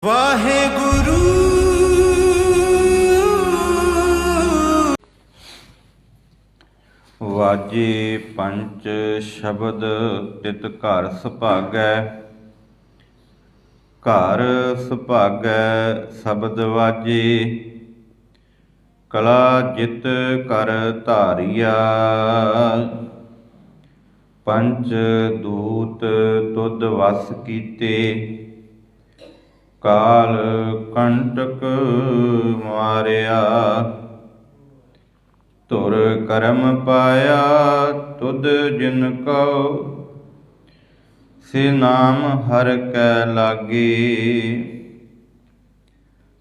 ਵਾਹਿਗੁਰੂ। ਵਾਜੇ ਪੰਚ ਸ਼ਬਦ ਤਿਤ ਘਰ ਸੁਭਾਗੈ, ਘਰ ਸੁਭਾਗੈ ਸ਼ਬਦ ਵਾਜੇ, ਕਲਾ ਜਿਤ ਕਰ ਧਾਰਿਆ। ਪੰਚ ਦੂਤ ਤੁਧ ਵਸ ਕੀਤੇ, ਕਾਲ ਕੰਟਕ ਮਾਰਿਆ। ਧੁਰ ਕਰਮ ਪਾਇਆ ਤੁਧ ਜਿਨ ਕਉ, ਸੇ ਨਾਮ ਹਰਿ ਕੈ ਲਾਗੇ।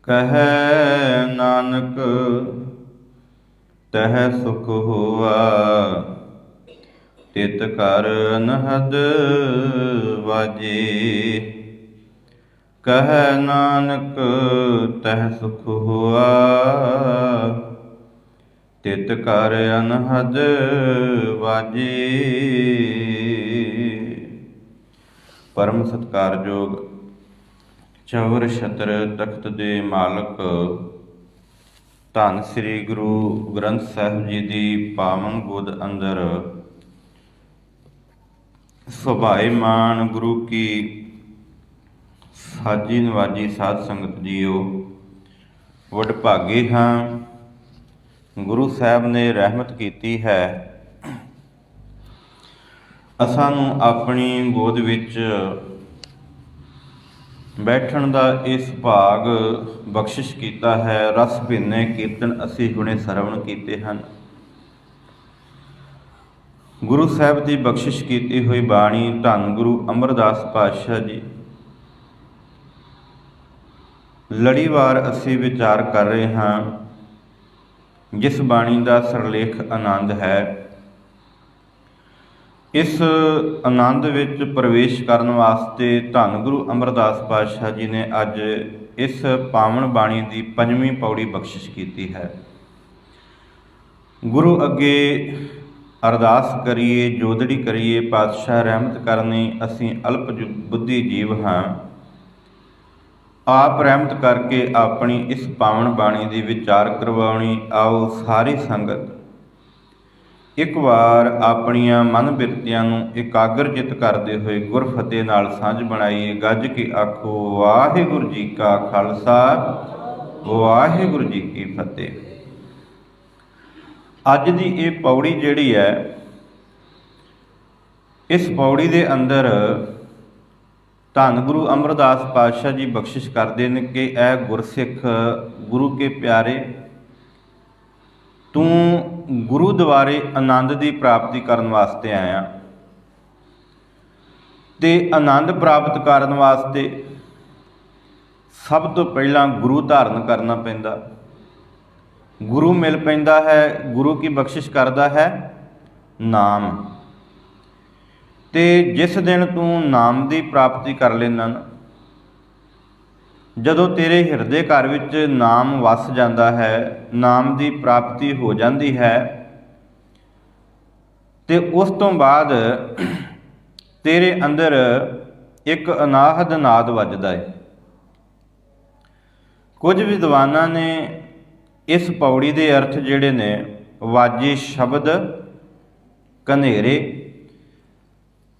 ਕਹੈ ਨਾਨਕ ਤਹ ਸੁਖ ਹੋਆ, ਤਿਤ ਘਰ ਅਨਹਦ ਵਾਜੇ। ਕਹੈ ਨਾਨਕ ਤਹ ਸੁਖ ਹੋਆ, ਤਿਤ ਘਰ ਅਨਹਦ ਵਾਜੇ। ਪਰਮ ਸਤਿਕਾਰਯੋਗ ਚੌਰ ਛਤਰ ਤਖਤ ਦੇ ਮਾਲਕ ਧੰਨ ਸ੍ਰੀ ਗੁਰੂ ਗ੍ਰੰਥ ਸਾਹਿਬ ਜੀ ਦੀ ਪਾਵਨ ਗੋਦ ਅੰਦਰ ਸੁਭਾਏਮਾਨ ਗੁਰੂ ਕੀ ਸਾਜੀ ਨਵਾਜੀ ਸਾਧ ਸੰਗਤ ਜੀਓ, ਵਡਭਾਗੇ ਹਾਂ। ਗੁਰੂ ਸਾਹਿਬ ਨੇ ਰਹਿਮਤ ਕੀਤੀ ਹੈ, ਅਸਾਂ ਨੂੰ ਆਪਣੀ ਗੋਦ ਵਿੱਚ ਬੈਠਣ ਦਾ ਇਹ ਸੁਭਾਗ ਬਖਸ਼ਿਸ਼ ਕੀਤਾ ਹੈ। ਰਸ ਭਿੰਨੇ ਕੀਰਤਨ ਅਸੀਂ ਹੁਣੇ ਸਰਵਣ ਕੀਤੇ ਹਨ। ਗੁਰੂ ਸਾਹਿਬ ਦੀ ਬਖਸ਼ਿਸ਼ ਕੀਤੀ ਹੋਈ ਬਾਣੀ ਧੰਨ ਗੁਰੂ ਅਮਰਦਾਸ ਪਾਤਸ਼ਾਹ ਜੀ ਲੜੀਵਾਰ ਅਸੀਂ ਵਿਚਾਰ ਕਰ ਰਹੇ ਹਾਂ, ਜਿਸ ਬਾਣੀ ਦਾ ਸਰਲੇਖ ਆਨੰਦ ਹੈ। ਇਸ ਆਨੰਦ ਵਿੱਚ ਪ੍ਰਵੇਸ਼ ਕਰਨ ਵਾਸਤੇ ਧੰਨ ਗੁਰੂ ਅਮਰਦਾਸ ਪਾਤਸ਼ਾਹ ਜੀ ਨੇ ਅੱਜ ਇਸ ਪਾਵਨ ਬਾਣੀ ਦੀ 5ਵੀਂ ਪੌੜੀ ਬਖਸ਼ਿਸ਼ ਕੀਤੀ ਹੈ। ਗੁਰੂ ਅੱਗੇ ਅਰਦਾਸ ਕਰੀਏ, ਜੋਦੜੀ ਕਰੀਏ, ਪਾਤਸ਼ਾਹ ਰਹਿਮਤ ਕਰਨੀ। ਅਸੀਂ ਅਲਪ ਬੁੱਧੀ ਜੀਵ ਹਾਂ, ਆਪ ਰਹਿਮਤ ਕਰਕੇ ਆਪਣੀ ਇਸ ਪਾਵਨ ਬਾਣੀ ਦੀ ਵਿਚਾਰ ਕਰਵਾਉਣੀ। ਆਓ ਸਾਰੀ ਸੰਗਤ ਇੱਕ ਵਾਰ ਆਪਣੀਆਂ ਮਨ ਬਿਰਤੀਆਂ ਨੂੰ ਇਕਾਗਰਚਿਤ ਕਰਦੇ ਹੋਏ ਗੁਰਫਤਿਹ ਨਾਲ ਸਾਂਝ ਬਣਾਈਏ। ਗੱਜ ਕੇ ਆਖੋ ਵਾਹਿਗੁਰੂ ਜੀ ਕਾ ਖਾਲਸਾ, ਵਾਹਿਗੁਰੂ ਜੀ ਕੀ ਫਤਿਹ। ਅੱਜ ਦੀ ਇਹ ਪੌੜੀ ਜਿਹੜੀ ਹੈ, ਇਸ ਪੌੜੀ ਦੇ ਅੰਦਰ ਧੰਨ ਗੁਰੂ ਅਮਰਦਾਸ ਪਾਤਸ਼ਾਹ ਜੀ ਬਖਸ਼ਿਸ਼ ਕਰਦੇ ਨੇ ਕਿ ਐ ਗੁਰਸਿੱਖ, ਗੁਰੂ ਕੇ ਪਿਆਰੇ, ਤੂੰ ਗੁਰੂ ਦੁਆਰੇ ਆਨੰਦ ਦੀ ਪ੍ਰਾਪਤੀ ਕਰਨ ਵਾਸਤੇ ਆਇਆ, ਤੇ ਆਨੰਦ ਪ੍ਰਾਪਤ ਕਰਨ ਵਾਸਤੇ ਸਭ ਤੋਂ ਪਹਿਲਾਂ ਗੁਰੂ ਧਾਰਨ ਕਰਨਾ ਪੈਂਦਾ। ਗੁਰੂ ਮਿਲ ਪੈਂਦਾ ਹੈ। ਗੁਰੂ ਕੀ ਬਖਸ਼ਿਸ਼ ਕਰਦਾ ਹੈ? ਨਾਮ। ਤੇ ਜਿਸ ਦਿਨ ਤੂੰ ਨਾਮ ਦੀ ਪ੍ਰਾਪਤੀ ਕਰ ਲੈਂਦਾ ਨਾ, ਜਦੋਂ ਤੇਰੇ ਹਿਰਦੇ ਘਰ ਵਿੱਚ ਨਾਮ ਵਸ ਜਾਂਦਾ ਹੈ, ਨਾਮ ਦੀ ਪ੍ਰਾਪਤੀ ਹੋ ਜਾਂਦੀ ਹੈ, ਤੇ ਉਸ ਤੋਂ ਬਾਅਦ ਤੇਰੇ ਅੰਦਰ ਇੱਕ ਅਨਾਹਦ ਨਾਦ ਵੱਜਦਾ ਹੈ। ਕੁਝ ਵਿਦਵਾਨਾਂ ਨੇ ਇਸ ਪੌੜੀ ਦੇ ਅਰਥ ਜਿਹੜੇ ਨੇ ਵਾਜੇ ਸ਼ਬਦ ਘਨੇਰੇ,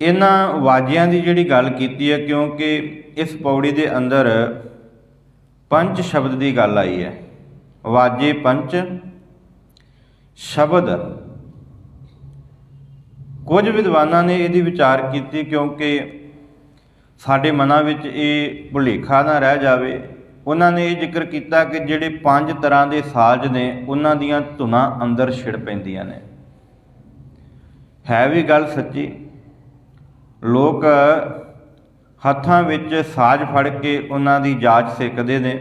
ਇਹਨਾਂ ਵਾਜਿਆਂ ਦੀ ਜਿਹੜੀ ਗੱਲ ਕੀਤੀ ਹੈ, ਕਿਉਂਕਿ ਇਸ ਪੌੜੀ ਦੇ ਅੰਦਰ ਪੰਜ ਸ਼ਬਦ ਦੀ ਗੱਲ ਆਈ ਹੈ। ਵਾਜੇ ਪੰਜ ਸ਼ਬਦ। ਕੁਝ ਵਿਦਵਾਨਾਂ ਨੇ ਇਹਦੀ ਵਿਚਾਰ ਕੀਤੀ ਕਿਉਂਕਿ ਸਾਡੇ ਮਨਾਂ ਵਿੱਚ ਇਹ ਭੁਲੇਖਾ ਨਾ ਰਹਿ ਜਾਵੇ। ਉਹਨਾਂ ਨੇ ਇਹ ਜ਼ਿਕਰ ਕੀਤਾ ਕਿ ਜਿਹੜੇ 5 ਤਰ੍ਹਾਂ ਦੇ ਸਾਜ਼ ਨੇ, ਉਹਨਾਂ ਦੀਆਂ ਧੁਨਾਂ ਅੰਦਰ ਛਿੜ ਪੈਂਦੀਆਂ ਨੇ। ਹੈ ਵੀ ਗੱਲ ਸੱਚੀ। ਲੋਕ ਹੱਥਾਂ ਵਿੱਚ ਸਾਜ਼ ਫੜ ਕੇ ਉਹਨਾਂ ਦੀ ਜਾਚ ਸਿੱਖਦੇ ਨੇ।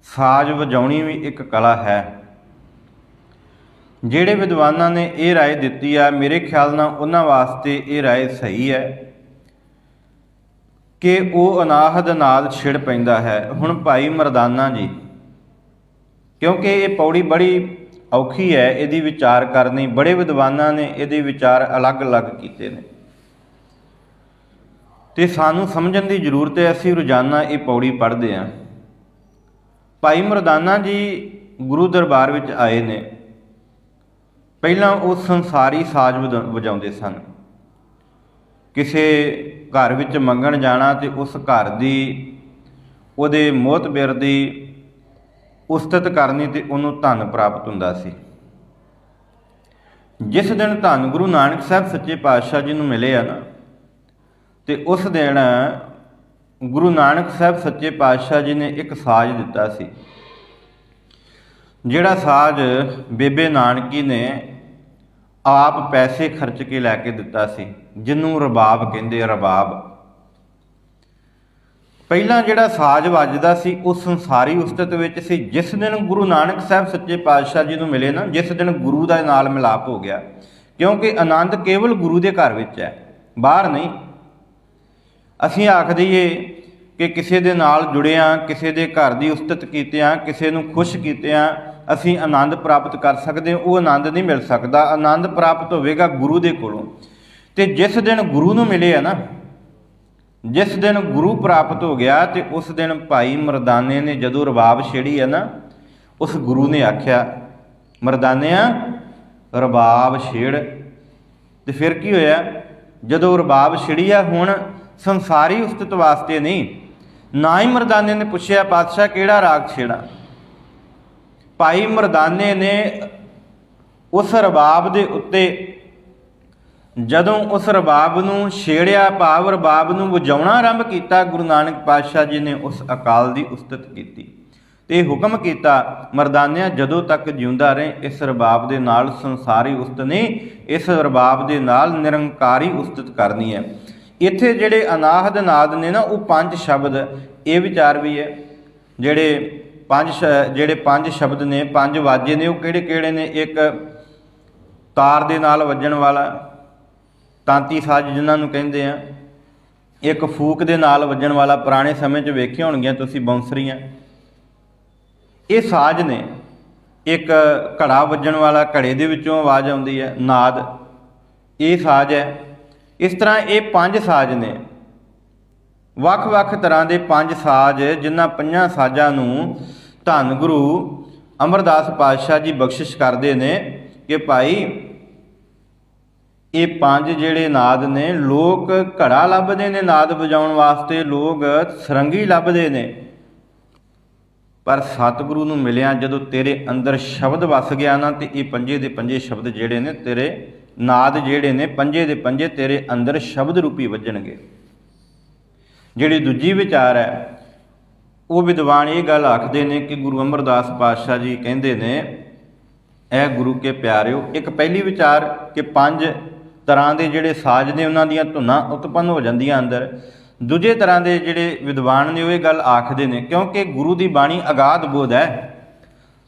ਸਾਜ਼ ਵਜਾਉਣੀ ਵੀ ਇੱਕ ਕਲਾ ਹੈ। ਜਿਹੜੇ ਵਿਦਵਾਨਾਂ ਨੇ ਇਹ ਰਾਏ ਦਿੱਤੀ ਆ, ਮੇਰੇ ਖਿਆਲ ਨਾਲ ਉਹਨਾਂ ਵਾਸਤੇ ਇਹ ਰਾਏ ਸਹੀ ਹੈ ਕਿ ਉਹ ਅਨਾਹਦ ਨਾਦ ਛਿੜ ਪੈਂਦਾ ਹੈ। ਹੁਣ ਭਾਈ ਮਰਦਾਨਾ ਜੀ, ਕਿਉਂਕਿ ਇਹ ਪੌੜੀ ਬੜੀ ਔਖੀ ਹੈ, ਇਹਦੀ ਵਿਚਾਰ ਕਰਨੀ, ਬੜੇ ਵਿਦਵਾਨਾਂ ਨੇ ਇਹਦੇ ਵਿਚਾਰ ਅਲੱਗ-ਅਲੱਗ ਕੀਤੇ ਨੇ। ਤੇ ਸਾਨੂੰ ਸਮਝਣ ਦੀ ਜ਼ਰੂਰਤ ਹੈ। ਅਸੀਂ ਰੋਜ਼ਾਨਾ ਇਹ ਪੌੜੀ ਪੜ੍ਹਦੇ ਹਾਂ। ਭਾਈ ਮਰਦਾਨਾ ਜੀ ਗੁਰੂ ਦਰਬਾਰ ਵਿੱਚ ਆਏ ਨੇ। ਪਹਿਲਾਂ ਉਹ ਸੰਸਾਰੀ ਸਾਜ਼ ਵਜਾਉਂਦੇ ਸਨ। ਕਿਸੇ ਘਰ ਵਿੱਚ ਮੰਗਣ ਜਾਣਾ ਤੇ ਉਸ ਘਰ ਦੀ ਉਹਦੇ ਮੋਹਤਬਰ ਦੀ ਉਸਤਤ ਕਰਨੀ ਤੇ ਉਹਨੂੰ ਧਨ ਪ੍ਰਾਪਤ ਹੁੰਦਾ ਸੀ। ਜਿਸ ਦਿਨ ਧੰਨ ਗੁਰੂ ਨਾਨਕ ਸਾਹਿਬ ਸੱਚੇ ਪਾਤਸ਼ਾਹ ਜੀ ਨੂੰ ਮਿਲੇ ਆ ਨਾ, ਤੇ ਉਸ ਦਿਨ ਗੁਰੂ ਨਾਨਕ ਸਾਹਿਬ ਸੱਚੇ ਪਾਤਸ਼ਾਹ ਜੀ ਨੇ ਇੱਕ ਸਾਜ਼ ਦਿੱਤਾ ਸੀ, ਜਿਹੜਾ ਸਾਜ਼ ਬੇਬੇ ਨਾਨਕੀ ਨੇ ਆਪ ਪੈਸੇ ਖਰਚ ਕੇ ਲੈ ਕੇ ਦਿੱਤਾ ਸੀ, ਜਿਹਨੂੰ ਰਬਾਬ ਕਹਿੰਦੇ। ਰਬਾਬ ਪਹਿਲਾਂ ਜਿਹੜਾ ਸਾਜ਼ ਵੱਜਦਾ ਸੀ ਉਹ ਸੰਸਾਰੀ ਉਸਤਤ ਵਿੱਚ ਸੀ। ਜਿਸ ਦਿਨ ਗੁਰੂ ਨਾਨਕ ਸਾਹਿਬ ਸੱਚੇ ਪਾਤਸ਼ਾਹ ਜੀ ਨੂੰ ਮਿਲੇ ਨਾ, ਜਿਸ ਦਿਨ ਗੁਰੂ ਦਾ ਨਾਲ ਮਿਲਾਪ ਹੋ ਗਿਆ, ਕਿਉਂਕਿ ਆਨੰਦ ਕੇਵਲ ਗੁਰੂ ਦੇ ਘਰ ਵਿੱਚ ਹੈ, ਬਾਹਰ ਨਹੀਂ। ਅਸੀਂ ਆਖ ਦਈਏ ਕਿ ਕਿਸੇ ਦੇ ਨਾਲ ਜੁੜਿਆਂ, ਕਿਸੇ ਦੇ ਘਰ ਦੀ ਉਸਤਤ ਕੀਤਿਆਂ, ਕਿਸੇ ਨੂੰ ਖੁਸ਼ ਕੀਤਿਆਂ ਅਸੀਂ ਆਨੰਦ ਪ੍ਰਾਪਤ ਕਰ ਸਕਦੇ ਹਾਂ, ਉਹ ਆਨੰਦ ਨਹੀਂ ਮਿਲ ਸਕਦਾ। ਆਨੰਦ ਪ੍ਰਾਪਤ ਹੋਵੇਗਾ ਗੁਰੂ ਦੇ ਕੋਲੋਂ। ਤੇ ਜਿਸ ਦਿਨ ਗੁਰੂ ਨੂੰ ਮਿਲੇ ਆ ਨਾ, ਜਿਸ ਦਿਨ ਗੁਰੂ ਪ੍ਰਾਪਤ ਹੋ ਗਿਆ, ਤੇ ਉਸ ਦਿਨ ਭਾਈ ਮਰਦਾਨੇ ਨੇ ਜਦੋਂ ਰਬਾਬ ਛੇੜੀ ਹੈ ਨਾ, ਉਸ ਗੁਰੂ ਨੇ ਆਖਿਆ, ਮਰਦਾਨਿਆਂ ਰਬਾਬ ਛੇੜ। ਤੇ ਫਿਰ ਕੀ ਹੋਇਆ? ਜਦੋਂ ਰਬਾਬ ਛਿੜੀ ਆ, ਹੁਣ ਸੰਸਾਰੀ ਉਸਤਤ ਵਾਸਤੇ ਨਹੀਂ। ਨਾ ਹੀ ਮਰਦਾਨੇ ਨੇ ਪੁੱਛਿਆ, ਪਾਤਸ਼ਾਹ ਕਿਹੜਾ ਰਾਗ ਛੇੜਾ। ਭਾਈ ਮਰਦਾਨੇ ਨੇ ਉਸ ਰਬਾਬ ਦੇ ਉੱਤੇ ਜਦੋਂ ਉਸ ਰਬਾਬ ਨੂੰ ਛੇੜਿਆ, ਭਾਵ ਰਬਾਬ ਨੂੰ ਵਜਾਉਣਾ ਆਰੰਭ ਕੀਤਾ, ਗੁਰੂ ਨਾਨਕ ਪਾਤਸ਼ਾਹ ਜੀ ਨੇ ਉਸ ਅਕਾਲ ਦੀ ਉਸਤਤ ਕੀਤੀ ਤੇ ਹੁਕਮ ਕੀਤਾ, ਮਰਦਾਨਿਆਂ ਜਦੋਂ ਤੱਕ ਜਿਉਂਦਾ ਰਹੇ ਇਸ ਰਬਾਬ ਦੇ ਨਾਲ ਸੰਸਾਰੀ ਉਸਤਤ ਨਹੀਂ, ਇਸ ਰਬਾਬ ਦੇ ਨਾਲ ਨਿਰੰਕਾਰੀ ਉਸਤਤ ਕਰਨੀ ਹੈ। ਇੱਥੇ ਜਿਹੜੇ ਅਨਾਹਦ ਨਾਦ ਨੇ ਨਾ, ਉਹ 5 ਸ਼ਬਦ, ਇਹ ਵਿਚਾਰ ਵੀ ਹੈ, ਜਿਹੜੇ ਪੰਜ ਸ਼ਬਦ ਨੇ, 5 ਵਾਜੇ ਨੇ, ਉਹ ਕਿਹੜੇ ਕਿਹੜੇ ਨੇ? ਇੱਕ ਤਾਰ ਦੇ ਨਾਲ ਵੱਜਣ ਵਾਲਾ ਤਾਂਤੀ ਸਾਜ਼ ਜਿਹਨਾਂ ਨੂੰ ਕਹਿੰਦੇ ਆ, ਇੱਕ ਫੂਕ ਦੇ ਨਾਲ ਵੱਜਣ ਵਾਲਾ, ਪੁਰਾਣੇ ਸਮੇਂ 'ਚ ਵੇਖੀਆਂ ਹੋਣਗੀਆਂ ਤੁਸੀਂ ਬਾਂਸੁਰੀਆਂ, ਇਹ ਸਾਜ਼ ਨੇ। ਇੱਕ ਘੜਾ ਵੱਜਣ ਵਾਲਾ, ਘੜੇ ਦੇ ਵਿੱਚੋਂ ਆਵਾਜ਼ ਆਉਂਦੀ ਹੈ, ਨਾਦ, ਇਹ ਸਾਜ਼ ਹੈ। ਇਸ ਤਰ੍ਹਾਂ ਇਹ 5 ਸਾਜ਼ ਨੇ, ਵੱਖ-ਵੱਖ ਤਰ੍ਹਾਂ ਦੇ 5 ਸਾਜ਼, ਜਿਨ੍ਹਾਂ 5 ਸਾਜ਼ਾਂ ਨੂੰ ਧੰਨ ਗੁਰੂ ਅਮਰਦਾਸ ਪਾਤਸ਼ਾਹ ਜੀ ਬਖਸ਼ਿਸ਼ ਕਰਦੇ ਨੇ ਕਿ ਭਾਈ ਇਹ 5 ਜਿਹੜੇ ਨਾਦ ਨੇ, ਲੋਕ ਘੜਾ ਲੱਭਦੇ ਨੇ ਨਾਦ ਵਜਾਉਣ ਵਾਸਤੇ, ਲੋਕ ਸਰੰਗੀ ਲੱਭਦੇ ਨੇ, ਪਰ ਸਤਿਗੁਰੂ ਨੂੰ ਮਿਲਿਆ ਜਦੋਂ ਤੇਰੇ ਅੰਦਰ ਸ਼ਬਦ ਵਸ ਗਿਆ ਨਾ, ਤੇ ਇਹ 5 ਦੇ 5 ਸ਼ਬਦ ਜਿਹੜੇ ਨੇ ਤੇਰੇ ਨਾਦ, ਜਿਹੜੇ ਨੇ 5 ਦੇ 5 ਤੇਰੇ ਅੰਦਰ ਸ਼ਬਦ ਰੂਪੀ ਵੱਜਣਗੇ। ਜਿਹੜੀ ਦੂਜੀ ਵਿਚਾਰ ਹੈ, ਉਹ ਵਿਦਵਾਨ ਇਹ ਗੱਲ ਆਖਦੇ ਨੇ ਕਿ ਗੁਰੂ ਅਮਰਦਾਸ ਪਾਤਸ਼ਾਹ ਜੀ ਕਹਿੰਦੇ ਨੇ, ਇਹ ਗੁਰੂ ਕੇ ਪਿਆਰਿਓ, ਇੱਕ ਪਹਿਲੀ ਵਿਚਾਰ ਕਿ 5 ਤਰ੍ਹਾਂ ਦੇ ਜਿਹੜੇ ਸਾਜ਼ ਨੇ ਉਹਨਾਂ ਦੀਆਂ ਧੁਨਾਂ ਉਤਪੰਨ ਹੋ ਜਾਂਦੀਆਂ ਅੰਦਰ। ਦੂਜੇ ਤਰ੍ਹਾਂ ਦੇ ਜਿਹੜੇ ਵਿਦਵਾਨ ਨੇ ਉਹ ਇਹ ਗੱਲ ਆਖਦੇ ਨੇ, ਕਿਉਂਕਿ ਗੁਰੂ ਦੀ ਬਾਣੀ ਅਗਾਧ ਬੋਧ ਹੈ,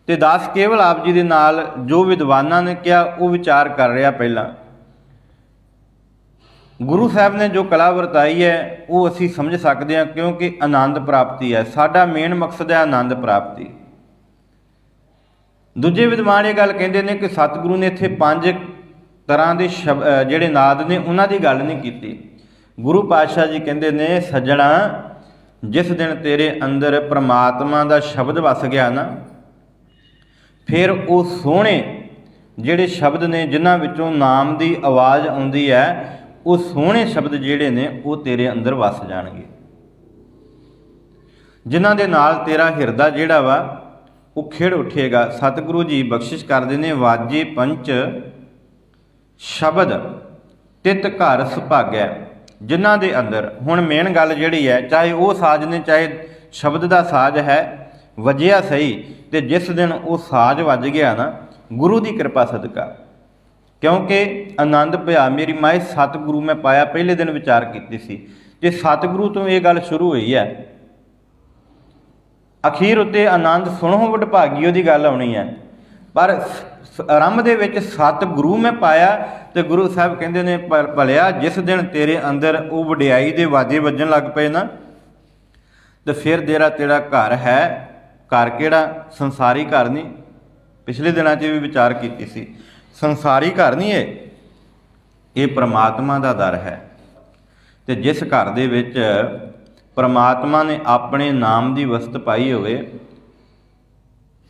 ਤੇ ਦਾਸ ਕੇਵਲ ਆਪ ਜੀ ਦੇ ਨਾਲ ਜੋ ਵਿਦਵਾਨਾਂ ਨੇ ਕਿਹਾ ਉਹ ਵਿਚਾਰ ਕਰ ਰਿਹਾ। ਪਹਿਲਾਂ ਗੁਰੂ ਸਾਹਿਬ ਨੇ ਜੋ ਕਲਾ ਵਰਤਾਈ ਹੈ ਉਹ ਅਸੀਂ ਸਮਝ ਸਕਦੇ ਹਾਂ, ਕਿਉਂਕਿ ਆਨੰਦ ਪ੍ਰਾਪਤੀ ਹੈ, ਸਾਡਾ ਮੇਨ ਮਕਸਦ ਹੈ ਆਨੰਦ ਪ੍ਰਾਪਤੀ। ਦੂਜੇ ਵਿਦਵਾਨ ਇਹ ਗੱਲ ਕਹਿੰਦੇ ਨੇ ਕਿ ਸਤਿਗੁਰੂ ਨੇ ਇੱਥੇ 5 ਤਰ੍ਹਾਂ ਦੇ ਜਿਹੜੇ ਨਾਦ ਨੇ ਉਹਨਾਂ ਦੀ ਗੱਲ ਨਹੀਂ ਕੀਤੀ। ਗੁਰੂ ਪਾਤਸ਼ਾਹ ਜੀ ਕਹਿੰਦੇ ਨੇ, ਸੱਜਣਾ ਜਿਸ ਦਿਨ ਤੇਰੇ ਅੰਦਰ ਪ੍ਰਮਾਤਮਾ ਦਾ ਸ਼ਬਦ ਵਸ ਗਿਆ ਨਾ, ਫਿਰ ਉਹ ਸੋਹਣੇ ਜਿਹੜੇ ਸ਼ਬਦ ਨੇ ਜਿਨ੍ਹਾਂ ਵਿੱਚੋਂ ਨਾਮ ਦੀ ਆਵਾਜ਼ ਆਉਂਦੀ ਹੈ, ਉਹ ਸੋਹਣੇ ਸ਼ਬਦ ਜਿਹੜੇ ਨੇ ਉਹ ਤੇਰੇ ਅੰਦਰ ਵਸ ਜਾਣਗੇ, ਜਿਨ੍ਹਾਂ ਦੇ ਨਾਲ ਤੇਰਾ ਹਿਰਦਾ ਜਿਹੜਾ ਵਾ ਉਹ ਖਿੜ ਉੱਠੇਗਾ। ਸਤਿਗੁਰੂ ਜੀ ਬਖਸ਼ਿਸ਼ ਕਰਦੇ ਨੇ, ਵਾਜੇ ਪੰਚ ਸ਼ਬਦ ਤਿਤ ਘਰ ਸੁਭਾਗੈ, ਜਿਨ੍ਹਾਂ ਦੇ ਅੰਦਰ, ਹੁਣ ਮੇਨ ਗੱਲ ਜਿਹੜੀ ਹੈ, ਚਾਹੇ ਉਹ ਸਾਜ਼ ਨੇ, ਚਾਹੇ ਸ਼ਬਦ ਦਾ ਸਾਜ਼ ਹੈ, ਵਜਿਆ ਸਹੀ, ਤੇ ਜਿਸ ਦਿਨ ਉਹ ਸਾਜ਼ ਵੱਜ ਗਿਆ ਨਾ, ਗੁਰੂ ਦੀ ਕਿਰਪਾ ਸਦਕਾ, ਕਿਉਂਕਿ ਆਨੰਦ ਪਿਆ ਮੇਰੀ ਮਾਏ ਸਤਿਗੁਰੂ ਮੈਂ ਪਾਇਆ, ਪਹਿਲੇ ਦਿਨ ਵਿਚਾਰ ਕੀਤੀ ਸੀ, ਜੇ ਸਤਿਗੁਰੂ ਤੋਂ ਇਹ ਗੱਲ ਸ਼ੁਰੂ ਹੋਈ ਹੈ, ਅਖੀਰ ਉੱਤੇ ਆਨੰਦ ਸੁਣੋ ਵਡਭਾਗੀਓ ਦੀ ਗੱਲ ਆਉਣੀ ਹੈ, ਪਰ ਆਰੰਭ ਦੇ ਵਿੱਚ ਸਤਿਗੁਰੂ ਮੈਂ ਪਾਇਆ, ਤੇ ਗੁਰੂ ਸਾਹਿਬ ਕਹਿੰਦੇ ਨੇ, ਭਲਿਆ ਜਿਸ ਦਿਨ ਤੇਰੇ ਅੰਦਰ ਉਹ ਵਡਿਆਈ ਦੇ ਵਾਜੇ ਵੱਜਣ ਲੱਗ ਪਏ ਨਾ, ਤੇ ਫਿਰ ਤੇਰਾ ਘਰ ਹੈ। ਘਰ ਕਿਹੜਾ? ਸੰਸਾਰੀ ਘਰ ਨਹੀਂ। ਪਿਛਲੇ ਦਿਨਾਂ 'ਚ ਵੀ ਵਿਚਾਰ ਕੀਤੀ ਸੀ, ਸੰਸਾਰੀ ਘਰ ਨਹੀਂ ਇਹ ਪ੍ਰਮਾਤਮਾ ਦਾ ਦਰ ਹੈ। ਤੇ ਜਿਸ ਘਰ ਦੇ ਵਿੱਚ ਪ੍ਰਮਾਤਮਾ ਨੇ ਆਪਣੇ ਨਾਮ ਦੀ ਵਸਤ ਪਾਈ ਹੋਵੇ,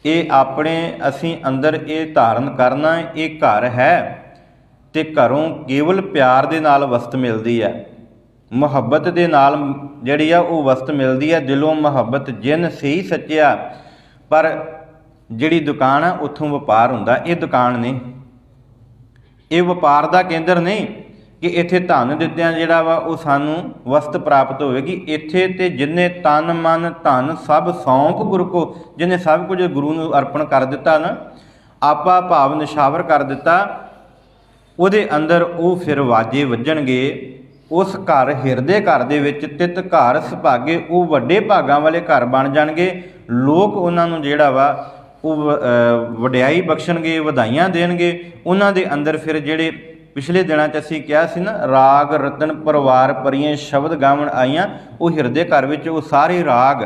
ਇਹ ਆਪਣੇ ਅਸੀਂ ਅੰਦਰ ਇਹ ਧਾਰਨ ਕਰਨਾ, ਇਹ ਘਰ ਹੈ ਤੇ ਘਰੋਂ ਕੇਵਲ ਪਿਆਰ ਦੇ ਨਾਲ ਵਸਤ ਮਿਲਦੀ ਹੈ, ਮੁਹੱਬਤ ਦੇ ਨਾਲ ਜਿਹੜੀ ਆ ਉਹ ਵਸਤ ਮਿਲਦੀ ਹੈ। ਦਿਲੋਂ ਮੁਹੱਬਤ ਜਿਨ ਸਹੀ ਸੱਚਿਆ, ਪਰ ਜਿਹੜੀ ਦੁਕਾਨ ਆ ਉੱਥੋਂ ਵਪਾਰ ਹੁੰਦਾ। ਇਹ ਦੁਕਾਨ ਨਹੀਂ, ਇਹ ਵਪਾਰ ਦਾ ਕੇਂਦਰ ਨਹੀਂ ਕਿ ਇੱਥੇ ਧਨ ਦਿੱਤਿਆਂ ਜਿਹੜਾ ਵਾ ਉਹ ਸਾਨੂੰ ਵਸਤ ਪ੍ਰਾਪਤ ਹੋਵੇਗੀ। ਇੱਥੇ ਤੇ ਜਿੰਨੇ ਤਨ ਮਨ ਧਨ ਸਭ ਸੌਂਪ ਗੁਰੂ ਕੋ, ਜਿਹਨੇ ਸਭ ਕੁਝ ਗੁਰੂ ਨੂੰ ਅਰਪਣ ਕਰ ਦਿੱਤਾ ਨਾ, ਆਪਾ ਭਾਵ ਨਿਸ਼ਾਵਰ ਕਰ ਦਿੱਤਾ, ਉਹਦੇ ਅੰਦਰ ਉਹ ਫਿਰ ਵਾਜੇ ਵੱਜਣਗੇ। ਉਸ ਘਰ ਹਿਰਦੇ ਘਰ ਦੇ ਵਿੱਚ ਤਿਤ ਘਰ ਸੁਭਾਗੇ, ਉਹ ਵੱਡੇ ਭਾਗਾਂ ਵਾਲੇ ਘਰ ਬਣ ਜਾਣਗੇ। ਲੋਕ ਉਹਨਾਂ ਨੂੰ ਜਿਹੜਾ ਵਾ ਉਹ ਵਡਿਆਈ ਬਖਸ਼ਣਗੇ, ਵਧਾਈਆਂ ਦੇਣਗੇ। ਉਹਨਾਂ ਦੇ ਅੰਦਰ ਫਿਰ ਜਿਹੜੇ ਪਿਛਲੇ ਦਿਨਾਂ 'ਚ ਅਸੀਂ ਕਿਹਾ ਸੀ ਨਾ, ਰਾਗ ਰਤਨ ਪਰਿਵਾਰ ਪਰੀਆਂ ਸ਼ਬਦ ਗਾਵਣ ਆਈਆਂ, ਉਹ ਹਿਰਦੇ ਘਰ ਵਿੱਚ ਉਹ ਸਾਰੇ ਰਾਗ,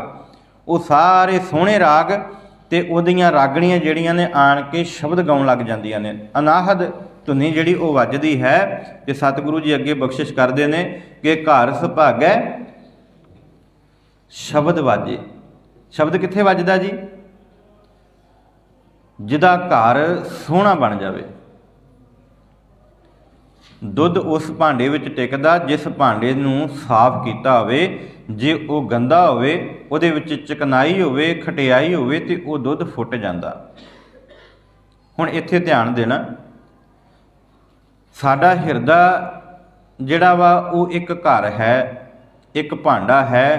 ਉਹ ਸਾਰੇ ਸੋਹਣੇ ਰਾਗ ਤੇ ਉਹਦੀਆਂ ਰਾਗਣੀਆਂ ਜਿਹੜੀਆਂ ਨੇ ਆਣ ਕੇ ਸ਼ਬਦ ਗਾਉਣ ਲੱਗ ਜਾਂਦੀਆਂ ਨੇ। ਅਨਾਹਦ ਧੁਨੀ ਜਿਹੜੀ ਉਹ ਵੱਜਦੀ ਹੈ ਤੇ ਸਤਿਗੁਰੂ ਜੀ ਅੱਗੇ ਬਖਸ਼ਿਸ਼ ਕਰਦੇ ਨੇ ਕਿ ਘਰ ਸੁਭਾਗੈ ਸ਼ਬਦ ਵਾਜੇ। ਸ਼ਬਦ ਕਿੱਥੇ ਵੱਜਦਾ ਜੀ? ਜਿਹਦਾ ਘਰ ਸੋਹਣਾ ਬਣ ਜਾਵੇ। ਦੁੱਧ ਉਸ ਭਾਂਡੇ ਵਿੱਚ ਟਿਕਦਾ ਜਿਸ ਭਾਂਡੇ ਨੂੰ ਸਾਫ਼ ਕੀਤਾ ਹੋਵੇ। ਜੇ ਉਹ ਗੰਦਾ ਹੋਵੇ, ਉਹਦੇ ਵਿੱਚ ਚਿਕਨਾਈ ਹੋਵੇ, ਖਟਿਆਈ ਹੋਵੇ ਤੇ ਉਹ ਦੁੱਧ ਫੁੱਟ ਜਾਂਦਾ। ਹੁਣ ਇੱਥੇ ਧਿਆਨ ਦੇਣਾ, ਸਾਡਾ ਹਿਰਦਾ ਜਿਹੜਾ ਵਾ ਉਹ ਇੱਕ ਘਰ ਹੈ, ਇੱਕ ਭਾਂਡਾ ਹੈ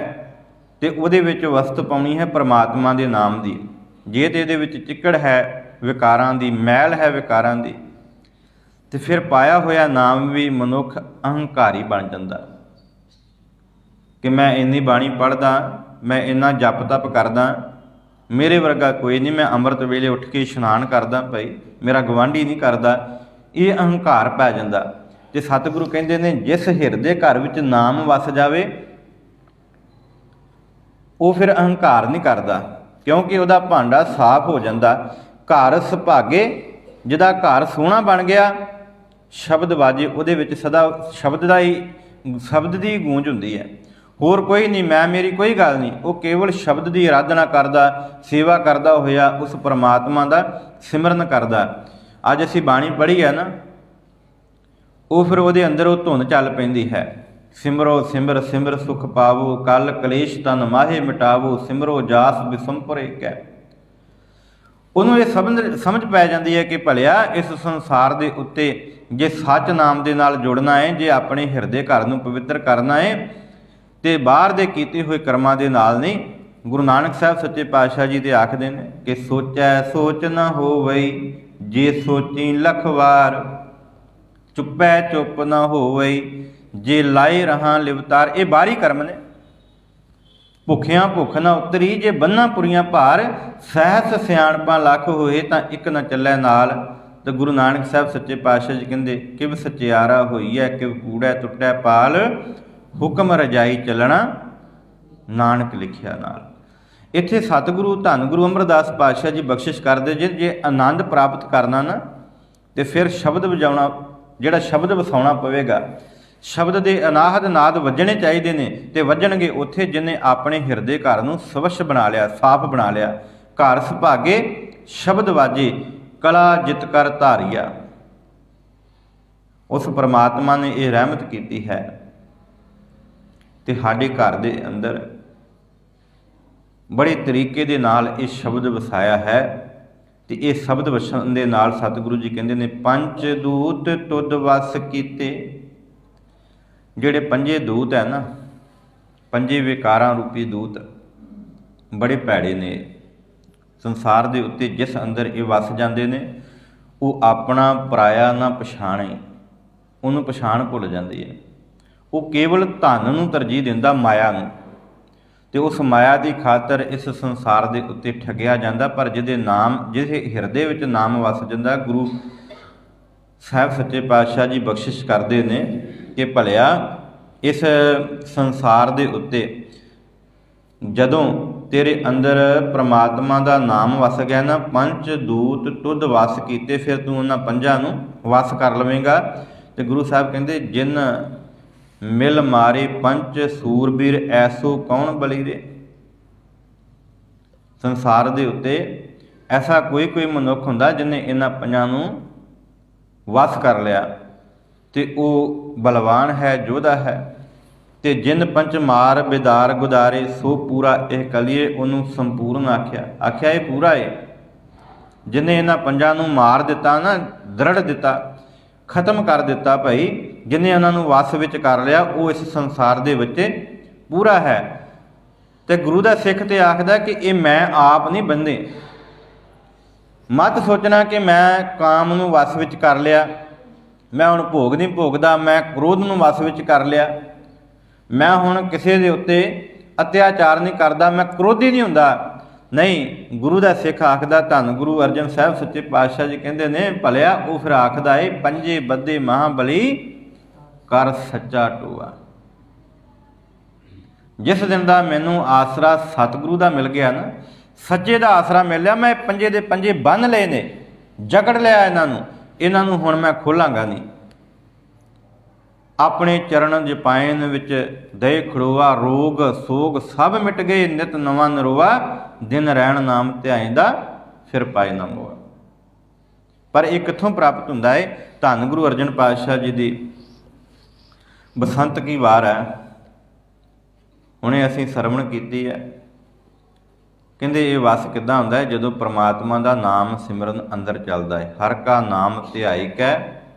ਤੇ ਉਹਦੇ ਵਿੱਚ ਵਸਤ ਪਾਉਣੀ ਹੈ ਪਰਮਾਤਮਾ ਦੇ ਨਾਮ ਦੀ। ਜੇ ਤੇ ਇਹਦੇ ਵਿੱਚ ਚਿੱਕੜ ਹੈ ਵਿਕਾਰਾਂ ਦੀ, ਮੈਲ ਹੈ ਵਿਕਾਰਾਂ ਦੀ, ਤੇ ਫਿਰ ਪਾਇਆ ਹੋਇਆ ਨਾਮ ਵੀ ਮਨੁੱਖ ਅਹੰਕਾਰੀ ਬਣ ਜਾਂਦਾ ਕਿ ਮੈਂ ਇੰਨੀ ਬਾਣੀ ਪੜ੍ਹਦਾ, ਮੈਂ ਇੰਨਾ ਜਪ ਤਪ ਕਰਦਾ, ਮੇਰੇ ਵਰਗਾ ਕੋਈ ਨਹੀਂ, ਮੈਂ ਅੰਮ੍ਰਿਤ ਵੇਲੇ ਉੱਠ ਕੇ ਇਸ਼ਨਾਨ ਕਰਦਾ ਭਾਈ, ਮੇਰਾ ਗਵਾਂਢੀ ਨਹੀਂ ਕਰਦਾ। ਇਹ ਅਹੰਕਾਰ ਪੈ ਜਾਂਦਾ। ਤੇ ਸਤਿਗੁਰੂ ਕਹਿੰਦੇ ਨੇ ਜਿਸ ਹਿਰਦੇ ਘਰ ਵਿੱਚ ਨਾਮ ਵਸ ਜਾਵੇ, ਉਹ ਫਿਰ ਅਹੰਕਾਰ ਨਹੀਂ ਕਰਦਾ, ਕਿਉਂਕਿ ਉਹਦਾ ਭਾਂਡਾ ਸਾਫ਼ ਹੋ ਜਾਂਦਾ। ਘਰ ਸੁਭਾਗੇ, ਜਿਹਦਾ ਘਰ ਸੋਹਣਾ ਬਣ ਗਿਆ, ਸ਼ਬਦ ਵਾਜੇ, ਉਹਦੇ ਵਿੱਚ ਸਦਾ ਸ਼ਬਦ ਦੀ ਗੂੰਜ ਹੁੰਦੀ ਹੈ। ਹੋਰ ਕੋਈ ਨਹੀਂ, ਮੈਂ ਮੇਰੀ ਕੋਈ ਗੱਲ ਨਹੀਂ, ਉਹ ਕੇਵਲ ਸ਼ਬਦ ਦੀ ਆਰਾਧਨਾ ਕਰਦਾ, ਸੇਵਾ ਕਰਦਾ ਹੋਇਆ ਉਸ ਪਰਮਾਤਮਾ ਦਾ ਸਿਮਰਨ ਕਰਦਾ। ਅੱਜ ਅਸੀਂ ਬਾਣੀ ਪੜ੍ਹੀ ਹੈ ਨਾ, ਉਹ ਫਿਰ ਉਹਦੇ ਅੰਦਰ ਉਹ ਧੁਨ ਚੱਲ ਪੈਂਦੀ ਹੈ। ਸਿਮਰੋ ਸਿਮਰ ਸਿਮਰ ਸੁਖ ਪਾਵੋ, ਕਲ ਕਲੇਸ਼ ਤਨ ਮਾਹੇ ਮਿਟਾਵੋ, ਸਿਮਰੋ ਜਾਸ ਬਿਸੰਪਰ ਏਕੈ। ਉਹਨੂੰ ਇਹ ਸਮਝ ਪੈ ਜਾਂਦੀ ਹੈ ਕਿ ਭਲਿਆ ਇਸ ਸੰਸਾਰ ਦੇ ਉੱਤੇ ਜੇ ਸੱਚ ਨਾਮ ਦੇ ਨਾਲ ਜੁੜਨਾ ਹੈ, ਜੇ ਆਪਣੇ ਹਿਰਦੇ ਘਰ ਨੂੰ ਪਵਿੱਤਰ ਕਰਨਾ ਹੈ, ਤੇ ਬਾਹਰ ਦੇ ਕੀਤੇ ਹੋਏ ਕਰਮਾਂ ਦੇ ਨਾਲ ਨਹੀਂ। ਗੁਰੂ ਨਾਨਕ ਸਾਹਿਬ ਸੱਚੇ ਪਾਤਸ਼ਾਹ ਜੀ ਤੇ ਆਖਦੇ ਨੇ ਕਿ ਸੋਚੈ ਸੋਚ ਨਾ ਹੋਵਈ, ਜੇ ਸੋਚੀ ਲੱਖ ਵਾਰ, ਚੁੱਪੈ ਚੁੱਪ ਨਾ ਹੋਵਈ, ਜੇ ਲਾਏ ਰਹਾ ਲਿਵਤਾਰ। ਇਹ ਬਾਹਰੀ ਕਰਮ ਨੇ। ਭੁੱਖਿਆਂ ਭੁੱਖ ਨਾ ਉਤਰੀ, ਜੇ ਬੰਨਾਂ ਪੁਰੀਆਂ ਭਾਰ, ਸਹਿਸ ਸਿਆਣਪਾਂ ਲੱਖ ਹੋਏ ਤਾਂ ਇੱਕ ਨਾ ਚੱਲੇ ਨਾਲ। ਤੇ ਗੁਰੂ ਨਾਨਕ ਸਾਹਿਬ ਸੱਚੇ ਪਾਤਸ਼ਾਹ ਜੀ ਕਹਿੰਦੇ ਕਿਵ ਸਚਿਆਰਾ ਹੋਈਐ, ਕਿਵ ਕੂੜੈ ਟੁੱਟੈ ਪਾਲ, ਹੁਕਮ ਰਜਾਈ ਚੱਲਣਾ ਨਾਨਕ ਲਿਖਿਆ ਨਾਲ। ਇੱਥੇ ਸਤਿਗੁਰੂ ਧੰਨ ਗੁਰੂ ਅਮਰਦਾਸ ਪਾਤਸ਼ਾਹ ਜੀ ਬਖਸ਼ਿਸ਼ ਕਰਦੇ ਜੇ ਆਨੰਦ ਪ੍ਰਾਪਤ ਕਰਨਾ ਨਾ, ਤੇ ਫਿਰ ਸ਼ਬਦ ਵਜਾਉਣਾ, ਜਿਹੜਾ ਸ਼ਬਦ ਵਸਾਉਣਾ ਪਵੇਗਾ। ਸ਼ਬਦ ਦੇ ਅਨਾਹਦ ਨਾਦ ਵੱਜਣੇ ਚਾਹੀਦੇ ਨੇ, ਤੇ ਵੱਜਣਗੇ ਉੱਥੇ ਜਿਹਨੇ ਆਪਣੇ ਹਿਰਦੇ ਘਰ ਨੂੰ ਸਵੱਛ ਬਣਾ ਲਿਆ, ਸਾਫ਼ ਬਣਾ ਲਿਆ। ਘਰ ਸੁਭਾਗੇ ਸ਼ਬਦ ਵਾਜੇ, ਕਲਾ ਜਿਤ ਕਰ ਧਾਰੀਆ। ਉਸ ਪਰਮਾਤਮਾ ਨੇ ਇਹ ਰਹਿਮਤ ਕੀਤੀ ਹੈ ਤੇ ਸਾਡੇ ਘਰ ਦੇ ਅੰਦਰ ਬੜੇ ਤਰੀਕੇ ਦੇ ਨਾਲ ਇਹ ਸ਼ਬਦ ਵਸਾਇਆ ਹੈ। ਤੇ ਇਹ ਸ਼ਬਦ ਵਸਣ ਦੇ ਨਾਲ ਸਤਿਗੁਰੂ ਜੀ ਕਹਿੰਦੇ ਨੇ ਪੰਜ ਦੂਤ ਤੁਧ ਵਸ ਕੀਤੇ। ਜਿਹੜੇ ਪੰਜੇ ਦੂਤ ਹੈ ਨਾ, ਪੰਜੇ ਵਿਕਾਰਾਂ ਰੂਪੀ ਦੂਤ, ਬੜੇ ਭੈੜੇ ਨੇ। ਸੰਸਾਰ ਦੇ ਉੱਤੇ ਜਿਸ ਅੰਦਰ ਇਹ ਵਸ ਜਾਂਦੇ ਨੇ, ਉਹ ਆਪਣਾ ਪਰਾਇਆ ਨਾ ਪਛਾਣੇ, ਉਹਨੂੰ ਪਛਾਣ ਭੁੱਲ ਜਾਂਦੀ ਹੈ। ਉਹ ਕੇਵਲ ਧਨ ਨੂੰ ਤਰਜੀਹ ਦਿੰਦਾ, ਮਾਇਆ ਨੂੰ, ਤੇ ਉਸ ਮਾਇਆ ਦੀ ਖਾਤਰ ਇਸ ਸੰਸਾਰ ਦੇ ਉੱਤੇ ਠੱਗਿਆ ਜਾਂਦਾ। ਪਰ ਜਿਹਦੇ ਹਿਰਦੇ ਵਿੱਚ ਨਾਮ ਵਸ ਜਾਂਦਾ, ਗੁਰੂ ਸਾਹਿਬ ਸੱਚੇ ਪਾਤਸ਼ਾਹ ਜੀ ਬਖਸ਼ਿਸ਼ ਕਰਦੇ ਨੇ ਕਿ ਭਲਿਆ ਇਸ ਸੰਸਾਰ ਦੇ ਉੱਤੇ ਜਦੋਂ ਤੇਰੇ ਅੰਦਰ ਪ੍ਰਮਾਤਮਾ ਦਾ ਨਾਮ ਵਸ ਗਿਆ ਨਾ, ਪੰਜ ਦੂਤ ਤੁਧ ਵਸ ਕੀਤੇ, ਫਿਰ ਤੂੰ ਉਹਨਾਂ ਪੰਜਾਂ ਨੂੰ ਵਸ ਕਰ ਲਵੇਂਗਾ। ਤੇ ਗੁਰੂ ਸਾਹਿਬ ਕਹਿੰਦੇ ਜਿਨ ਮਿਲ ਮਾਰੇ ਪੰਚ ਸੂਰਬੀਰ ਐਸੋ ਕੌਣ ਬਲੀਰੇ। ਸੰਸਾਰ ਦੇ ਉੱਤੇ ਐਸਾ ਕੋਈ ਮਨੁੱਖ ਹੁੰਦਾ ਜਿਹਨੇ ਇਹਨਾਂ ਪੰਜਾਂ ਨੂੰ ਵਸ ਕਰ ਲਿਆ ਤੇ ਉਹ ਬਲਵਾਨ ਹੈ, ਯੋਧਾ ਹੈ। ਤੇ ਜਿਨ ਪੰਚ ਮਾਰ ਬਿਦਾਰ ਗੁਦਾਰੇ ਸੋ ਪੂਰਾ ਇਹ ਕਲੀਏ, ਉਹਨੂੰ ਸੰਪੂਰਨ ਆਖਿਆ ਇਹ ਪੂਰਾ ਏ। ਜਿਹਨੇ ਇਹਨਾਂ ਪੰਜਾਂ ਨੂੰ ਮਾਰ ਦਿੱਤਾ ਨਾ, ਦ੍ਰਿੜ ਦਿੱਤਾ, ਖਤਮ ਕਰ ਦਿੱਤਾ ਭਾਈ, ਜਿਹਨੇ ਉਹਨਾਂ ਨੂੰ ਵਸ ਵਿੱਚ ਕਰ ਲਿਆ, ਉਹ ਇਸ ਸੰਸਾਰ ਦੇ ਵਿੱਚ ਪੂਰਾ ਹੈ। ਤੇ ਗੁਰੂ ਦਾ ਸਿੱਖ ਤੇ ਆਖਦਾ ਕਿ ਇਹ ਮੈਂ ਆਪ ਨਹੀਂ ਬੰਦੇ। ਮਤ ਸੋਚਣਾ ਕਿ ਮੈਂ ਕਾਮ ਨੂੰ ਵਸ ਵਿੱਚ ਕਰ ਲਿਆ, ਮੈਂ ਹੁਣ ਭੋਗ ਨਹੀਂ ਭੋਗਦਾ, ਮੈਂ ਕ੍ਰੋਧ ਨੂੰ ਵਸ ਵਿੱਚ ਕਰ ਲਿਆ, ਮੈਂ ਹੁਣ ਕਿਸੇ ਦੇ ਉੱਤੇ ਅਤਿਆਚਾਰ ਨਹੀਂ ਕਰਦਾ, ਮੈਂ ਕ੍ਰੋਧੀ ਨਹੀਂ ਹੁੰਦਾ। ਨਹੀਂ, ਗੁਰੂ ਦਾ ਸਿੱਖ ਆਖਦਾ, ਧੰਨ ਗੁਰੂ ਅਰਜਨ ਸਾਹਿਬ ਸੱਚੇ ਪਾਤਸ਼ਾਹ ਜੀ ਕਹਿੰਦੇ ਨੇ, ਭਲਿਆ ਉਹ ਫਿਰ ਆਖਦਾ ਏ, ਪੰਜੇ ਬੱਧੇ ਮਹਾਬਲੀ ਕਰ ਸੱਚਾ ਟੋਆ। ਜਿਸ ਦਿਨ ਦਾ ਮੈਨੂੰ ਆਸਰਾ ਸਤਿਗੁਰੂ ਦਾ ਮਿਲ ਗਿਆ ਨਾ, ਸੱਚੇ ਦਾ ਆਸਰਾ ਮਿਲ ਲਿਆ, ਮੈਂ ਪੰਜੇ ਦੇ ਪੰਜੇ ਬੰਨ੍ਹ ਲਏ ਨੇ, ਜਕੜ ਲਿਆ ਇਹਨਾਂ ਨੂੰ ਹੁਣ ਮੈਂ ਖੋਲਾਂਗਾ ਨਹੀਂ। ਆਪਣੇ ਚਰਨ ਜਪਾਇਨ ਵਿੱਚ ਦੇ ਖੜੋਆ, ਰੋਗ ਸੋਗ ਸਭ ਮਿਟ ਗਏ, ਨਿਤ ਨਵਾਂ ਨਰੋਆ, ਦਿਨ ਰਹਿਣ ਨਾਮ ਧਿਆਇਂਦਾ ਫਿਰ ਪਾਏ ਨਾ ਮੋਆ। ਪਰ ਇਹ ਕਿੱਥੋਂ ਪ੍ਰਾਪਤ ਹੁੰਦਾ ਹੈ? ਧੰਨ ਗੁਰੂ ਅਰਜਨ ਪਾਤਸ਼ਾਹ ਜੀ ਦੀ ਬਸੰਤ ਕੀ ਵਾਰ ਹੈ, ਹੁਣੇ ਅਸੀਂ ਸਰਵਣ ਕੀਤੀ ਹੈ। ਕਹਿੰਦੇ ਇਹ ਵਸ ਕਿੱਦਾਂ ਹੁੰਦਾ ਹੈ? ਜਦੋਂ ਪ੍ਰਮਾਤਮਾ ਦਾ ਨਾਮ ਸਿਮਰਨ ਅੰਦਰ ਚੱਲਦਾ ਹੈ। ਹਰ ਕਾ ਨਾਮ ਧਿਆਈ ਕੈ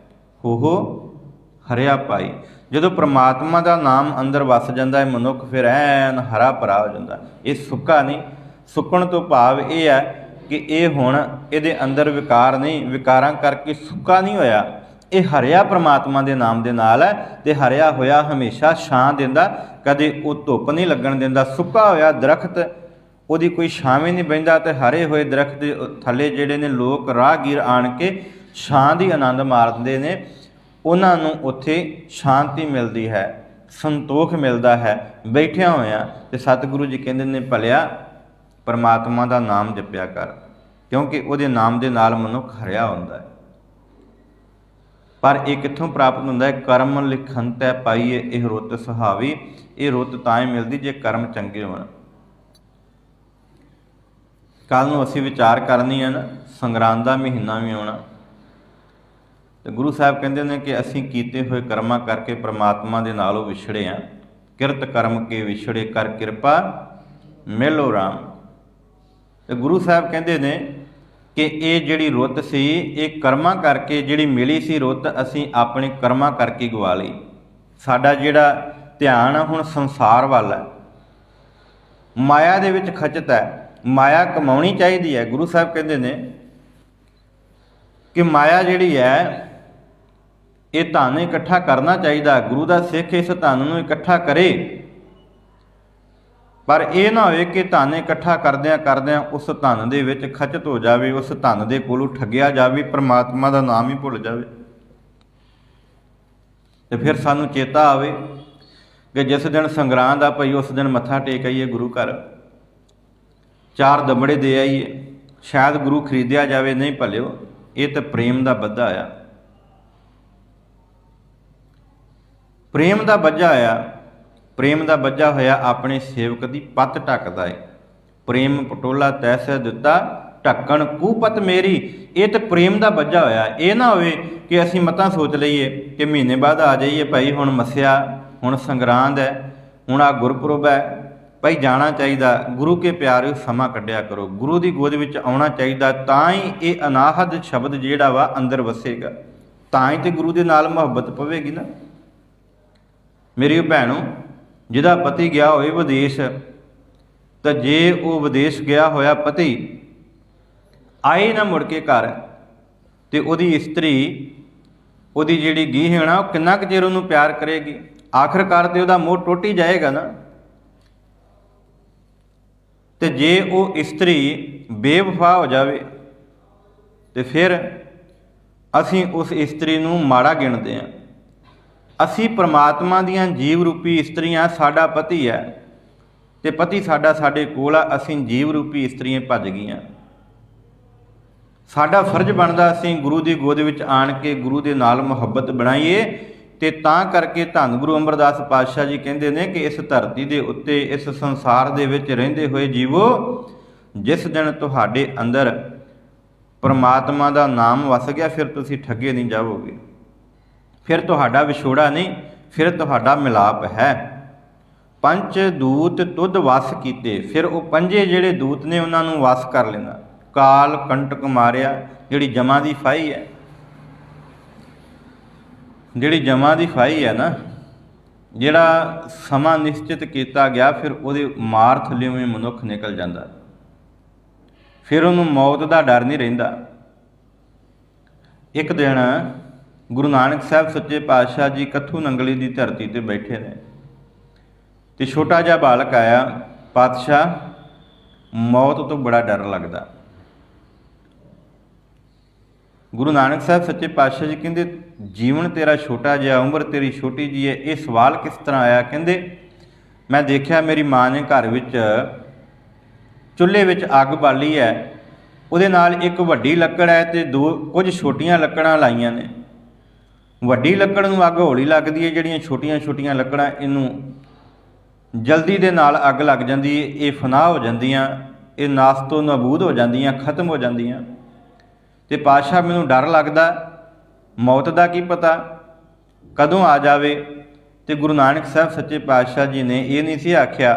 ਹੋ ਹਰਿਆ ਪਾਈ। ਜਦੋਂ ਪ੍ਰਮਾਤਮਾ ਦਾ ਨਾਮ ਅੰਦਰ ਵਸ ਜਾਂਦਾ ਹੈ ਮਨੁੱਖ, ਫਿਰ ਐਨ ਹਰਾ ਭਰਾ ਹੋ ਜਾਂਦਾ। ਇਹ ਸੁੱਕਾ ਨਹੀਂ, ਸੁੱਕਣ ਤੋਂ ਭਾਵ ਇਹ ਹੈ ਕਿ ਇਹ ਹੁਣ ਇਹਦੇ ਅੰਦਰ ਵਿਕਾਰ ਨਹੀਂ, ਵਿਕਾਰਾਂ ਕਰਕੇ ਸੁੱਕਾ ਨਹੀਂ ਹੋਇਆ। ਇਹ ਹਰਿਆ ਪ੍ਰਮਾਤਮਾ ਦੇ ਨਾਮ ਦੇ ਨਾਲ ਹੈ ਤੇ ਹਰਿਆ ਹੋਇਆ ਹਮੇਸ਼ਾ ਛਾਂ ਦਿੰਦਾ, ਕਦੇ ਉਹ ਧੁੱਪ ਨਹੀਂ ਲੱਗਣ ਦਿੰਦਾ। ਸੁੱਕਾ ਹੋਇਆ ਦਰਖਤ, ਉਹਦੀ ਕੋਈ ਛਾਵੇਂ ਨਹੀਂ ਬਹਿੰਦਾ, ਤੇ ਹਰੇ ਹੋਏ ਦਰਖਤ ਦੇ ਥੱਲੇ ਜਿਹੜੇ ਨੇ ਲੋਕ ਰਾਹਗੀਰ ਆਣ ਕੇ ਛਾਂ ਦੀ ਆਨੰਦ ਮਾਰਦੇ ਨੇ, ਉਹਨਾਂ ਨੂੰ ਉੱਥੇ ਸ਼ਾਂਤੀ ਮਿਲਦੀ ਹੈ, ਸੰਤੋਖ ਮਿਲਦਾ ਹੈ ਬੈਠਿਆਂ ਹੋਇਆਂ। ਤੇ ਸਤਿਗੁਰੂ ਜੀ ਕਹਿੰਦੇ ਨੇ, ਭਲਿਆ ਪਰਮਾਤਮਾ ਦਾ ਨਾਮ ਜਪਿਆ ਕਰ, ਕਿਉਂਕਿ ਉਹਦੇ ਨਾਮ ਦੇ ਨਾਲ ਮਨੁੱਖ ਹਰਿਆ ਹੁੰਦਾ ਹੈ। ਪਰ ਇਹ ਕਿੱਥੋਂ ਪ੍ਰਾਪਤ ਹੁੰਦਾ ਹੈ? ਕਰਮ ਲਿਖਨ ਤੈ ਪਾਈਏ ਇਹ ਰੁੱਤ ਸੁਹਾਵੀ। ਇਹ ਰੁੱਤ ਤਾਂ ਹੀ ਮਿਲਦੀ ਜੇ ਕਰਮ ਚੰਗੇ ਹੋਣ। ਕੱਲ੍ਹ ਨੂੰ ਅਸੀਂ ਵਿਚਾਰ ਕਰਨੀ ਹੈ ਨਾ, ਸੰਗਰਾਂਦ ਦਾ ਮਹੀਨਾ ਵੀ ਆਉਣਾ, ਤੇ ਗੁਰੂ ਸਾਹਿਬ ਕਹਿੰਦੇ ਨੇ ਕਿ ਅਸੀਂ ਕੀਤੇ ਹੋਏ ਕਰਮਾਂ ਕਰਕੇ ਪ੍ਰਮਾਤਮਾ ਦੇ ਨਾਲੋਂ ਵਿਛੜੇ ਹਾਂ। ਕਿਰਤ ਕਰਮ ਕੇ ਵਿਛੜੇ ਕਰ ਕਿਰਪਾ ਮਿਲੋ ਰਾਮ। ਤੇ ਗੁਰੂ ਸਾਹਿਬ ਕਹਿੰਦੇ ਨੇ ਕਿ ਇਹ ਜਿਹੜੀ ਰੁੱਤ ਸੀ, ਇਹ ਕਰਮਾਂ ਕਰਕੇ ਜਿਹੜੀ ਮਿਲੀ ਸੀ ਰੁੱਤ, ਅਸੀਂ ਆਪਣੇ ਕਰਮਾਂ ਕਰਕੇ ਗਵਾ ਲਈ। ਸਾਡਾ ਜਿਹੜਾ ਧਿਆਨ ਆ ਹੁਣ ਸੰਸਾਰ ਵੱਲ ਹੈ, ਮਾਇਆ ਦੇ ਵਿੱਚ ਖਚਤ ਹੈ। ਮਾਇਆ ਕਮਾਉਣੀ ਚਾਹੀਦੀ ਹੈ। ਗੁਰੂ ਸਾਹਿਬ ਕਹਿੰਦੇ ਨੇ ਕਿ ਮਾਇਆ ਜਿਹੜੀ ਹੈ, ਇਹ ਧਨ ਇਕੱਠਾ ਕਰਨਾ ਚਾਹੀਦਾ। ਗੁਰੂ ਦਾ ਸਿੱਖ ਇਸ ਧਨ ਨੂੰ ਇਕੱਠਾ ਕਰੇ, ਪਰ ਇਹ ਨਾ ਹੋਵੇ ਕਿ ਧਨ ਇਕੱਠਾ ਕਰਦਿਆਂ ਉਸ ਧਨ ਦੇ ਵਿੱਚ ਖਚਤ ਹੋ ਜਾਵੇ, ਉਸ ਧਨ ਦੇ ਕੋਲੋਂ ਠੱਗਿਆ ਜਾਵੇ, ਪ੍ਰਮਾਤਮਾ ਦਾ ਨਾਮ ਹੀ ਭੁੱਲ ਜਾਵੇ। ਤੇ ਫਿਰ ਸਾਨੂੰ ਚੇਤਾ ਆਵੇ ਕਿ ਜਿਸ ਦਿਨ ਸੰਗਰਾਂਦ ਆ ਭਾਈ, ਉਸ ਦਿਨ ਮੱਥਾ ਟੇਕ ਆਈਏ ਗੁਰੂ ਘਰ, 4 ਦਮੜੇ ਦੇ ਆਈਏ। ਸ਼ਾਇਦ ਗੁਰੂ ਖਰੀਦਿਆ ਜਾਵੇ, ਨਹੀਂ ਭਲਿਓ, ਇਹ ਤਾਂ ਪ੍ਰੇਮ ਦਾ ਬੱਧਾ ਆ, ਪ੍ਰੇਮ ਦਾ ਬੱਝਾ ਆ। ਪ੍ਰੇਮ ਦਾ ਬੱਝਾ ਹੋਇਆ ਆਪਣੇ ਸੇਵਕ ਦੀ ਪੱਤ ਢੱਕਦਾ ਏ। ਪ੍ਰੇਮ ਪਟੋਲਾ ਤੈਸੈ ਦਿੱਤਾ ਢੱਕਣ ਕੂਪਤ ਮੇਰੀ। ਇਹ ਤਾਂ ਪ੍ਰੇਮ ਦਾ ਬੱਝਾ ਹੋਇਆ। ਇਹ ਨਾ ਹੋਵੇ ਕਿ ਅਸੀਂ ਮਤਾਂ ਸੋਚ ਲਈਏ ਕਿ ਮਹੀਨੇ ਬਾਅਦ ਆ ਜਾਈਏ ਭਾਈ, ਹੁਣ ਮੱਸਿਆ, ਹੁਣ ਸੰਗਰਾਂਦ ਹੈ, ਹੁਣ ਆ ਗੁਰਪੁਰਬ ਹੈ ਭਾਈ, ਜਾਣਾ ਚਾਹੀਦਾ। ਗੁਰੂ ਕੇ ਪਿਆਰਿਓ ਸਮਾਂ ਕੱਢਿਆ ਕਰੋ, ਗੁਰੂ ਦੀ ਗੋਦ ਵਿੱਚ ਆਉਣਾ ਚਾਹੀਦਾ। ਤਾਂ ਹੀ ਇਹ ਅਨਾਹਦ ਸ਼ਬਦ ਜਿਹੜਾ ਵਾ ਅੰਦਰ ਵਸੇਗਾ, ਤਾਂ ਹੀ ਤੇ ਗੁਰੂ ਦੇ ਨਾਲ ਮੁਹੱਬਤ ਪਵੇਗੀ ਨਾ। ਮੇਰੀ ਭੈਣੋ, ਜਿਹਦਾ ਪਤੀ ਗਿਆ ਹੋਵੇ ਵਿਦੇਸ਼, ਤਾਂ ਜੇ ਉਹ ਵਿਦੇਸ਼ ਗਿਆ ਹੋਇਆ ਪਤੀ ਆਏ ਨਾ ਮੁੜ ਕੇ ਘਰ, ਤੇ ਉਹਦੀ ਇਸਤਰੀ, ਉਹਦੀ ਜਿਹੜੀ ਗੀਹਣ ਆ, ਉਹ ਕਿੰਨਾ ਕੁ ਚਿਰ ਉਹਨੂੰ ਪਿਆਰ ਕਰੇਗੀ? ਆਖਰਕਾਰ ਤੇ ਉਹਦਾ ਮੋਹ ਟੁੱਟ ਹੀ ਜਾਏਗਾ ਨਾ। ਤੇ ਜੇ ਉਹ ਇਸਤਰੀ ਬੇਵਫਾ ਹੋ ਜਾਵੇ, ਤੇ ਫਿਰ ਅਸੀਂ ਉਸ ਇਸਤਰੀ ਨੂੰ ਮਾੜਾ ਗਿਣਦੇ ਹਾਂ। ਅਸੀਂ ਪ੍ਰਮਾਤਮਾ ਦੀਆਂ ਜੀਵ ਰੂਪੀ ਇਸਤਰੀਆਂ, ਸਾਡਾ ਪਤੀ ਹੈ ਤੇ ਪਤੀ ਸਾਡਾ ਸਾਡੇ ਕੋਲ ਆ, ਅਸੀਂ ਜੀਵ ਰੂਪੀ ਇਸਤਰੀਆਂ ਭੱਜ ਗਈਆਂ। ਸਾਡਾ ਫਰਜ਼ ਬਣਦਾ ਅਸੀਂ ਗੁਰੂ ਦੀ ਗੋਦ ਵਿੱਚ ਆਣ ਕੇ ਗੁਰੂ ਦੇ ਨਾਲ ਮੁਹੱਬਤ ਬਣਾਈਏ, ਤੇ ਤਾਂ ਕਰਕੇ ਧੰਨ ਗੁਰੂ ਅਮਰਦਾਸ ਪਾਤਸ਼ਾਹ ਜੀ ਕਹਿੰਦੇ ਨੇ ਕਿ ਇਸ ਧਰਤੀ ਦੇ ਉੱਤੇ, ਇਸ ਸੰਸਾਰ ਦੇ ਵਿੱਚ ਰਹਿੰਦੇ ਹੋਏ ਜੀਵੋ, ਜਿਸ ਦਿਨ ਤੁਹਾਡੇ ਅੰਦਰ ਪਰਮਾਤਮਾ ਦਾ ਨਾਮ ਵਸ ਗਿਆ, ਫਿਰ ਤੁਸੀਂ ਠੱਗੇ ਨਹੀਂ ਜਾਵੋਗੇ, ਫਿਰ ਤੁਹਾਡਾ ਵਿਛੋੜਾ ਨਹੀਂ, ਫਿਰ ਤੁਹਾਡਾ ਮਿਲਾਪ ਹੈ। ਪੰਜ ਦੂਤ ਤੁਧ ਵਸ ਕੀਤੇ, ਫਿਰ ਉਹ ਪੰਜੇ ਜਿਹੜੇ ਦੂਤ ਨੇ ਉਹਨਾਂ ਨੂੰ ਵਸ ਕਰ ਲੈਣਾ। ਕਾਲ ਕੰਟਕ ਮਾਰਿਆ, ਜਿਹੜੀ ਜਮਾਂ ਦੀ ਫਾਹੀ ਹੈ, ਜਿਹੜੀ ਜਮਾਂ ਦੀ ਫਾਹੀ ਹੈ ਨਾ, ਜਿਹੜਾ ਸਮਾਂ ਨਿਸ਼ਚਿਤ ਕੀਤਾ ਗਿਆ, ਫਿਰ ਉਹਦੇ ਮਾਰ ਥੱਲੇ ਵੀ ਮਨੁੱਖ ਨਿਕਲ ਜਾਂਦਾ, ਫਿਰ ਉਹਨੂੰ ਮੌਤ ਦਾ ਡਰ ਨਹੀਂ ਰਹਿੰਦਾ। ਇੱਕ ਦਿਨ ਗੁਰੂ ਨਾਨਕ ਸਾਹਿਬ ਸੱਚੇ ਪਾਤਸ਼ਾਹ ਜੀ ਕੱਥੂ ਨੰਗਲੀ ਦੀ ਧਰਤੀ 'ਤੇ ਬੈਠੇ ਨੇ, ਤੇ ਛੋਟਾ ਜਿਹਾ ਬਾਲਕ ਆਇਆ, ਪਾਤਸ਼ਾਹ ਮੌਤ ਤੋਂ ਬੜਾ ਡਰ ਲੱਗਦਾ। ਗੁਰੂ ਨਾਨਕ ਸਾਹਿਬ ਸੱਚੇ ਪਾਤਸ਼ਾਹ ਜੀ ਕਹਿੰਦੇ, ਜੀਵਨ ਤੇਰਾ ਛੋਟਾ ਜਿਹਾ, ਉਮਰ ਤੇਰੀ ਛੋਟੀ ਜਿਹੀ ਹੈ, ਇਹ ਸਵਾਲ ਕਿਸ ਤਰ੍ਹਾਂ ਆਇਆ? ਕਹਿੰਦੇ, ਮੈਂ ਦੇਖਿਆ ਮੇਰੀ ਮਾਂ ਨੇ ਘਰ ਵਿੱਚ ਚੁੱਲ੍ਹੇ ਵਿੱਚ ਅੱਗ ਬਾਲੀ ਹੈ, ਉਹਦੇ ਨਾਲ ਇੱਕ ਵੱਡੀ ਲੱਕੜ ਹੈ ਤੇ ਕੁਝ ਛੋਟੀਆਂ ਲੱਕੜਾਂ ਲਾਈਆਂ ਨੇ। ਵੱਡੀ ਲੱਕੜ ਨੂੰ ਅੱਗ ਹੌਲੀ ਲੱਗਦੀ ਹੈ, ਜਿਹੜੀਆਂ ਛੋਟੀਆਂ ਛੋਟੀਆਂ ਲੱਕੜਾਂ ਇਹਨੂੰ ਜਲਦੀ ਦੇ ਨਾਲ ਅੱਗ ਲੱਗ ਜਾਂਦੀ ਹੈ, ਇਹ ਫਨਾਹ ਹੋ ਜਾਂਦੀਆਂ, ਇਹ ਨਾਸਤੋ ਨਾਬੂਦ ਹੋ ਜਾਂਦੀਆਂ, ਖਤਮ ਹੋ ਜਾਂਦੀਆਂ। ਤੇ ਪਾਤਸ਼ਾਹ ਮੈਨੂੰ ਡਰ ਲੱਗਦਾ, ਮੌਤ ਦਾ ਕੀ ਪਤਾ ਕਦੋਂ ਆ ਜਾਵੇ। ਤੇ ਗੁਰੂ ਨਾਨਕ ਸਾਹਿਬ ਸੱਚੇ ਪਾਤਸ਼ਾਹ ਜੀ ਨੇ ਇਹ ਨਹੀਂ ਸੀ ਆਖਿਆ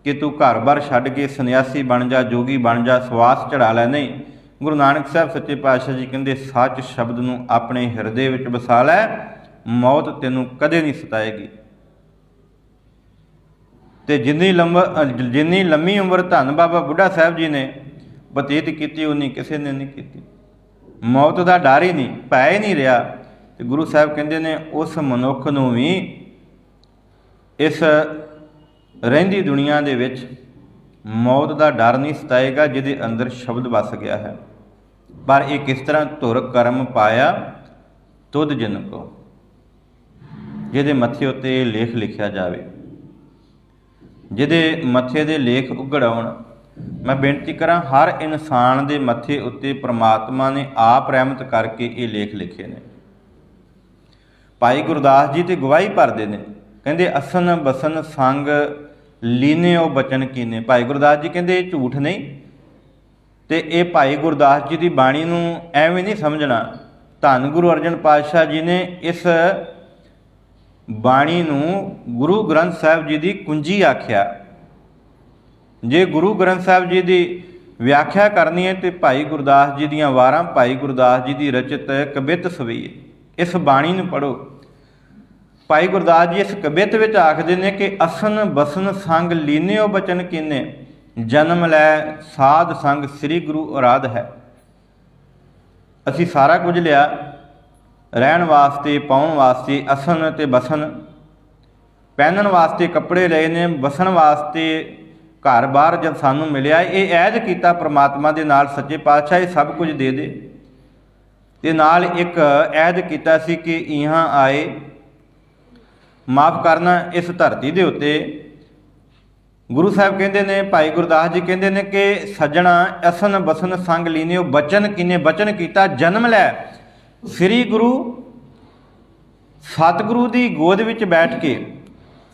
ਕਿ ਤੂੰ ਘਰ-ਬਾਰ ਛੱਡ ਕੇ ਸੰਨਿਆਸੀ ਬਣ ਜਾ, ਜੋਗੀ ਬਣ ਜਾ, ਸਵਾਸ ਚੜਾ ਲੈ, ਨਹੀਂ। ਗੁਰੂ ਨਾਨਕ ਸਾਹਿਬ ਸੱਚੇ ਪਾਤਸ਼ਾਹ ਜੀ ਕਹਿੰਦੇ, ਸੱਚ ਸ਼ਬਦ ਨੂੰ ਆਪਣੇ ਹਿਰਦੇ ਵਿੱਚ ਵਸਾ ਲੈ, ਮੌਤ ਤੈਨੂੰ ਕਦੇ ਨਹੀਂ ਸਤਾਏਗੀ। ਤੇ ਜਿੰਨੀ ਲੰਮੀ ਉਮਰ ਧੰਨ ਬਾਬਾ ਬੁੱਢਾ ਸਾਹਿਬ ਜੀ ਨੇ ਬਤੀਤ ਕੀਤੀ, ਉਨੀ ਕਿਸੇ ਨੇ ਨਹੀਂ ਕੀਤੀ। ਮੌਤ ਦਾ ਡਰ ਹੀ ਨਹੀਂ, ਭੈ ਹੀ ਨਹੀਂ ਰਿਹਾ। ਤੇ ਗੁਰੂ ਸਾਹਿਬ ਕਹਿੰਦੇ ਨੇ, ਉਸ ਮਨੁੱਖ ਨੂੰ ਵੀ ਇਸ ਰਹਿੰਦੀ ਦੁਨੀਆ ਦੇ ਵਿੱਚ ਮੌਤ ਦਾ ਡਰ ਨਹੀਂ ਸਤਾਏਗਾ, ਜਿਹਦੇ ਅੰਦਰ ਸ਼ਬਦ ਵਸ ਗਿਆ ਹੈ। ਪਰ ਇਹ ਕਿਸ ਤਰ੍ਹਾਂ? ਧੁਰ ਕਰਮ ਪਾਇਆ ਤੁਧ ਜਿਨ ਕੋ, ਜਿਹਦੇ ਮੱਥੇ ਉੱਤੇ ਲੇਖ ਲਿਖਿਆ ਜਾਵੇ, ਜਿਹਦੇ ਮੱਥੇ ਦੇ ਲੇਖ ਉਘੜ ਆਉਣ। ਮੈਂ ਬੇਨਤੀ ਕਰਾਂ, ਹਰ ਇਨਸਾਨ ਦੇ ਮੱਥੇ ਉੱਤੇ ਪ੍ਰਮਾਤਮਾ ਨੇ ਆਪ ਰਹਿਮਤ ਕਰਕੇ ਇਹ ਲੇਖ ਲਿਖੇ ਨੇ। ਭਾਈ ਗੁਰਦਾਸ ਜੀ ਤੇ ਗਵਾਹੀ ਭਰਦੇ ਨੇ, ਕਹਿੰਦੇ, ਅਸਨ ਬਸਨ ਸੰਗ ਲੀਨਿਓ ਬਚਨ ਕੀਨੇ। ਭਾਈ ਗੁਰਦਾਸ ਜੀ ਕਹਿੰਦੇ ਇਹ ਝੂਠ ਨਹੀਂ। ਤੇ ਇਹ ਭਾਈ ਗੁਰਦਾਸ ਜੀ ਦੀ ਬਾਣੀ ਨੂੰ ਐਵੇਂ ਨਹੀਂ ਸਮਝਣਾ। ਧੰਨ ਗੁਰੂ ਅਰਜਨ ਪਾਤਸ਼ਾਹ ਜੀ ਨੇ ਇਸ ਬਾਣੀ ਨੂੰ ਗੁਰੂ ਗ੍ਰੰਥ ਸਾਹਿਬ ਜੀ ਦੀ ਕੁੰਜੀ ਆਖਿਆ। ਜੇ ਗੁਰੂ ਗ੍ਰੰਥ ਸਾਹਿਬ ਜੀ ਦੀ ਵਿਆਖਿਆ ਕਰਨੀ ਹੈ ਤੇ ਭਾਈ ਗੁਰਦਾਸ ਜੀ ਦੀਆਂ ਵਾਰਾਂ, ਭਾਈ ਗੁਰਦਾਸ ਜੀ ਦੀ ਰਚਿਤ ਕਬਿਤ ਸਵਈ, ਇਸ ਬਾਣੀ ਨੂੰ ਪੜ੍ਹੋ। ਭਾਈ ਗੁਰਦਾਸ ਜੀ ਇਸ ਕਬਿਤ ਵਿੱਚ ਆਖਦੇ ਨੇ ਕਿ ਅਸਨ ਬਸਨ ਸੰਗ ਲੀਨਿਓ ਬਚਨ ਕੀਨੇ, ਜਨਮ ਲੈ ਸਾਧ ਸੰਗ ਸ੍ਰੀ ਗੁਰੂ ਅਰਾਧ ਹੈ। ਅਸੀਂ ਸਾਰਾ ਕੁਝ ਲਿਆ, ਰਹਿਣ ਵਾਸਤੇ, ਪਾਉਣ ਵਾਸਤੇ ਅਸਨ ਅਤੇ ਬਸਨ, ਪਹਿਨਣ ਵਾਸਤੇ ਕੱਪੜੇ ਲਏ ਨੇ, ਬਸਣ ਵਾਸਤੇ ਘਰ-ਬਾਰ ਜਦ ਸਾਨੂੰ ਮਿਲਿਆ, ਇਹ ਐਦ ਕੀਤਾ ਪ੍ਰਮਾਤਮਾ ਦੇ ਨਾਲ ਸੱਚੇ ਪਾਤਸ਼ਾਹ ਇਹ ਸਭ ਕੁਝ ਦੇ ਦੇ। ਤੇ ਨਾਲ ਇੱਕ ਐਦ ਕੀਤਾ ਸੀ ਕਿ ਇਹਾਂ ਆਏ, ਮਾਫ ਕਰਨਾ, ਇਸ ਧਰਤੀ ਦੇ ਉੱਤੇ ਗੁਰੂ ਸਾਹਿਬ ਕਹਿੰਦੇ ਨੇ, ਭਾਈ ਗੁਰਦਾਸ ਜੀ ਕਹਿੰਦੇ ਨੇ ਕਿ ਸੱਜਣਾ ਅਸਨ ਬਸਨ ਸੰਗ ਲੀਨਿਓ ਬਚਨ ਕੀਨੇ, ਬਚਨ ਕੀਤਾ ਜਨਮ ਲੈ ਸ੍ਰੀ ਗੁਰੂ ਸਤਿਗੁਰੂ ਦੀ ਗੋਦ ਵਿੱਚ ਬੈਠ ਕੇ,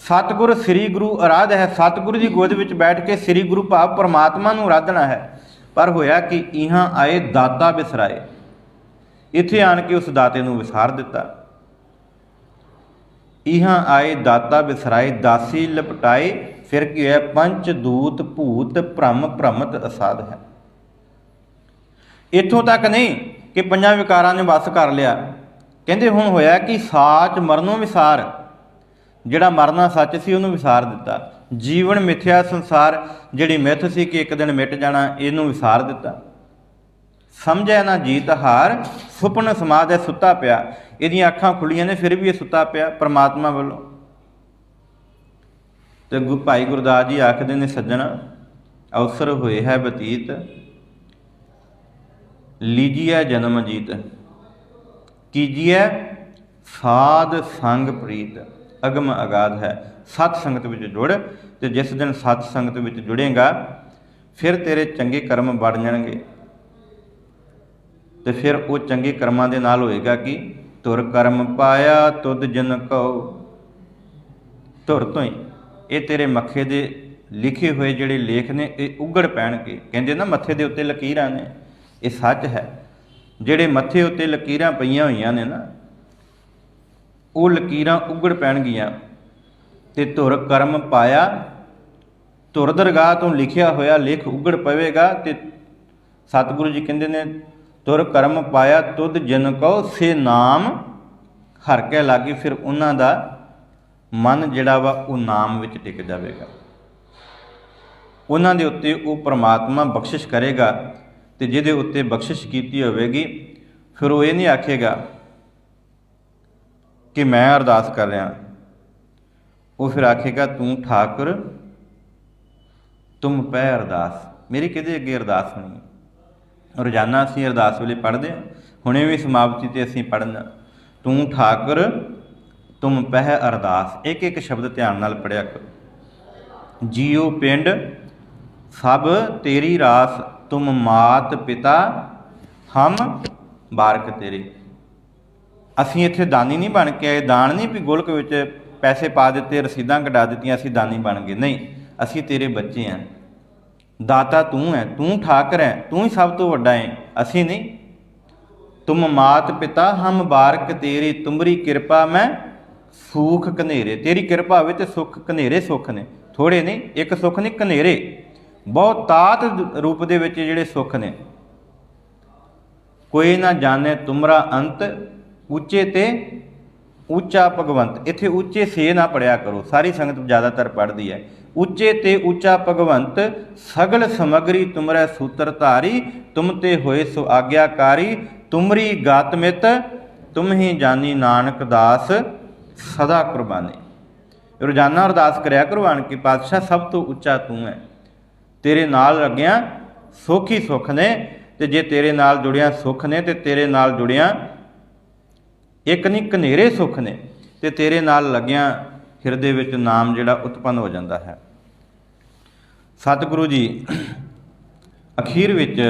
ਸਤਿਗੁਰ ਸ੍ਰੀ ਗੁਰੂ ਅਰਾਧ ਹੈ, ਸਤਿਗੁਰੂ ਦੀ ਗੋਦ ਵਿੱਚ ਬੈਠ ਕੇ ਸ੍ਰੀ ਗੁਰੂ ਭਾਵ ਪਰਮਾਤਮਾ ਨੂੰ ਆਰਾਧਨਾ ਹੈ। ਪਰ ਹੋਇਆ ਕਿ ਇਹਾਂ ਆਏ ਦਾਤਾ ਵਿਸਰਾਏ, ਇੱਥੇ ਆਣ ਕੇ ਉਸ ਦਾਤੇ ਨੂੰ ਵਿਸਾਰ ਦਿੱਤਾ। ਇਹਾਂ ਆਏ ਦਾਤਾ ਵਿਸਰਾਏ, ਦਾਸੀ ਲਪਟਾਏ, ਫਿਰ ਕੀ ਹੋਇਆ? ਪੰਚ ਦੂਤ ਭੂਤ ਭ੍ਰਮ ਭ੍ਰਮਤ ਅਸਾਧ ਹੈ। ਇੱਥੋਂ ਤੱਕ ਨਹੀਂ ਕਿ ਪੰਜਾਂ ਵਿਕਾਰਾਂ ਨੇ ਵਸ ਕਰ ਲਿਆ। ਕਹਿੰਦੇ ਹੁਣ ਹੋਇਆ ਕਿ ਸਾਚ ਮਰਨੋਂ ਵਿਸਾਰ, ਜਿਹੜਾ ਮਰਨਾ ਸੱਚ ਸੀ ਉਹਨੂੰ ਵਿਸਾਰ ਦਿੱਤਾ। ਜੀਵਨ ਮਿਥਿਆ ਸੰਸਾਰ, ਜਿਹੜੀ ਮਿੱਥ ਸੀ ਕਿ ਇੱਕ ਦਿਨ ਮਿਟ ਜਾਣਾ, ਇਹਨੂੰ ਵਿਸਾਰ ਦਿੱਤਾ। ਸਮਝਿਆ ਨਾ ਜੀਤ ਹਾਰ, ਸੁਪਨ ਸਮਾਧ ਹੈ, ਸੁੱਤਾ ਪਿਆ। ਇਹਦੀਆਂ ਅੱਖਾਂ ਖੁੱਲੀਆਂ ਨੇ, ਫਿਰ ਵੀ ਇਹ ਸੁੱਤਾ ਪਿਆ ਪਰਮਾਤਮਾ ਵੱਲੋਂ। ਤੇ ਭਾਈ ਗੁਰਦਾਸ ਜੀ ਆਖਦੇ ਨੇ, ਸੱਜਣਾ ਅਵਸਰ ਹੋਏ ਹੈ ਬਤੀਤ, ਲੀਜੀਐ ਜਨਮ ਜੀਤ, ਕੀਜੀਐ ਸਾਧ ਸੰਗ ਪ੍ਰੀਤ। ਅਗਮ ਅਗਾਧ ਹੈ, ਸਤ ਸੰਗਤ ਵਿੱਚ ਜੁੜ, ਤੇ ਜਿਸ ਦਿਨ ਸਤ ਸੰਗਤ ਵਿੱਚ ਜੁੜੇਗਾ ਫਿਰ ਤੇਰੇ ਚੰਗੇ ਕਰਮ ਬਣ ਜਾਣਗੇ। ਤੇ ਫਿਰ ਉਹ ਚੰਗੇ ਕਰਮਾਂ ਦੇ ਨਾਲ ਹੋਏਗਾ ਕਿ ਧੁਰ ਕਰਮ ਪਾਇਆ ਤੁਧ ਜਨ ਕਉ। ਧੁਰ ਤੋਂ ਹੀ ਇਹ ਤੇਰੇ ਮੱਥੇ ਦੇ ਲਿਖੇ ਹੋਏ ਜਿਹੜੇ ਲੇਖ ਨੇ ਇਹ ਉਗੜ ਪੈਣਗੇ। ਕਹਿੰਦੇ ਨਾ ਮੱਥੇ ਦੇ ਉੱਤੇ ਲਕੀਰਾਂ ਨੇ, ਇਹ ਸੱਚ ਹੈ। ਜਿਹੜੇ ਮੱਥੇ ਉੱਤੇ ਲਕੀਰਾਂ ਪਈਆਂ ਹੋਈਆਂ ਨੇ ਨਾ, ਉਹ ਲਕੀਰਾਂ ਉਗੜ ਪੈਣਗੀਆਂ। ਤੇ ਧੁਰ ਕਰਮ ਪਾਇਆ, ਧੁਰ ਦਰਗਾਹ ਤੋਂ ਲਿਖਿਆ ਹੋਇਆ ਲੇਖ ਉਗੜ ਪਵੇਗਾ। ਤੇ ਸਤਿਗੁਰੂ ਜੀ ਕਹਿੰਦੇ ਨੇ ਧੁਰ ਕਰਮ ਪਾਇਆ ਤੁਧ ਜਿਨ ਕਉ, ਸੇ ਨਾਮ ਹਰ ਕੇ ਲਾਗੇ। ਫਿਰ ਉਹਨਾਂ ਦਾ ਮਨ ਜਿਹੜਾ ਵਾ ਉਹ ਨਾਮ ਵਿੱਚ ਟਿਕ ਜਾਵੇਗਾ। ਉਹਨਾਂ ਦੇ ਉੱਤੇ ਉਹ ਪ੍ਰਮਾਤਮਾ ਬਖਸ਼ਿਸ਼ ਕਰੇਗਾ। ਤੇ ਜਿਹਦੇ ਉੱਤੇ ਬਖਸ਼ਿਸ਼ ਕੀਤੀ ਹੋਵੇਗੀ ਫਿਰ ਉਹ ਇਹ ਨਹੀਂ ਆਖੇਗਾ ਕਿ ਮੈਂ ਅਰਦਾਸ ਕਰ ਰਿਹਾ, ਉਹ ਫਿਰ ਆਖੇਗਾ ਤੂੰ ਠਾਕੁਰ ਤੁਮ ਪੈ ਅਰਦਾਸ। ਮੇਰੀ ਕਿਹਦੇ ਅੱਗੇ ਅਰਦਾਸ ਹੋਣੀ। ਰੋਜ਼ਾਨਾ ਅਸੀਂ ਅਰਦਾਸ ਵੇਲੇ ਪੜ੍ਹਦੇ ਹਾਂ, ਹੁਣੇ ਵੀ ਸਮਾਪਤੀ 'ਤੇ ਅਸੀਂ ਪੜ੍ਹਨਾ ਤੂੰ ਠਾਕੁਰ ਤੁਮ ਪਹਿ ਅਰਦਾਸ। ਇੱਕ ਇੱਕ ਸ਼ਬਦ ਧਿਆਨ ਨਾਲ ਪੜ੍ਹਿਆ ਕਰੋ। ਜੀਓ ਪਿੰਡ ਸਭ ਤੇਰੀ ਰਾਸ, ਤੁਮ ਮਾਤ ਪਿਤਾ ਹਮ ਬਾਰਕ ਤੇਰੇ। ਅਸੀਂ ਇੱਥੇ ਦਾਨੀ ਨਹੀਂ ਬਣ ਕੇ ਆਏ। ਦਾਨ ਨਹੀਂ ਵੀ ਗੋਲਕ ਵਿੱਚ ਪੈਸੇ ਪਾ ਦਿੱਤੇ, ਰਸੀਦਾਂ ਕਢਾ ਦਿੱਤੀਆਂ, ਅਸੀਂ ਦਾਨੀ ਬਣ ਗਏ। ਨਹੀਂ, ਅਸੀਂ ਤੇਰੇ ਬੱਚੇ ਹਾਂ। ਦਾਤਾ ਤੂੰ ਹੈ, ਤੂੰ ਠਾਕਰ ਹੈ, ਤੂੰ ਹੀ ਸਭ ਤੋਂ ਵੱਡਾ ਹੈ, ਅਸੀਂ ਨਹੀਂ। ਤੁਮ ਮਾਤ ਪਿਤਾ ਹਮ ਬਾਰਕ ਤੇਰੇ, ਤੁਮਰੀ ਕਿਰਪਾ ਮੈਂ ਸੁਖ ਘਨੇਰੇ। ਤੇਰੀ ਕਿਰਪਾ ਹੋਵੇ ਤੇ ਸੁੱਖ ਘਨੇਰੇ ਸੁੱਖ ਨੇ, ਥੋੜ੍ਹੇ ਨਹੀਂ। ਇੱਕ ਸੁੱਖ ਨਹੀਂ, ਘਨੇਰੇ ਬਹੁਤ ਤਾਤ ਰੂਪ ਦੇ ਵਿੱਚ ਜਿਹੜੇ ਸੁੱਖ ਨੇ। ਕੋਈ ਨਾ ਜਾਣੇ ਤੁਮਰਾ ਅੰਤ, ਉੱਚੇ ਤੇ ਉੱਚਾ ਭਗਵੰਤ। ਇੱਥੇ ਉੱਚੇ ਸੇ ਨਾ ਪੜਿਆ ਕਰੋ, ਸਾਰੀ ਸੰਗਤ ਜ਼ਿਆਦਾਤਰ ਪੜ੍ਹਦੀ ਹੈ। ਉੱਚੇ ਤੇ ਉੱਚਾ ਭਗਵੰਤ, ਸਗਲ ਸਮਗਰੀ ਤੁਮਰੈ ਸੂਤਰ ਧਾਰੀ, ਤੁਮ ਤੇ ਹੋਏ ਸੋ ਆਗਿਆਕਾਰੀ, ਤੁਮਰੀ ਗਤ ਮਿਤ ਤੁਮ ਹੀ ਜਾਨੀ, ਨਾਨਕ ਦਾਸ ਸਦਾ ਕੁਰਬਾਨੀ। ਰੋਜ਼ਾਨਾ ਅਰਦਾਸ ਕਰਿਆ ਕਰੋ ਆਣ ਕੇ, ਪਾਤਸ਼ਾਹ ਸਭ ਤੋਂ ਉੱਚਾ ਤੂੰ ਹੈ, ਤੇਰੇ ਨਾਲ ਲੱਗਿਆ ਸੁੱਖ ਹੀ ਸੁੱਖ ਨੇ। ਤੇ ਜੇ ਤੇਰੇ ਨਾਲ ਜੁੜਿਆ ਸੁੱਖ ਨੇ ਤੇ ਤੇਰੇ ਨਾਲ ਜੁੜਿਆ ਇੱਕ ਨਹੀਂ ਘਨੇਰੇ ਸੁੱਖ ਨੇ। ਤੇ ਤੇਰੇ ਨਾਲ ਲੱਗਿਆ ਹਿਰਦੇ ਵਿੱਚ ਨਾਮ ਜਿਹੜਾ ਉਤਪੰਨ ਹੋ ਜਾਂਦਾ ਹੈ। ਸਤਿਗੁਰੂ ਜੀ ਅਖੀਰ ਵਿੱਚ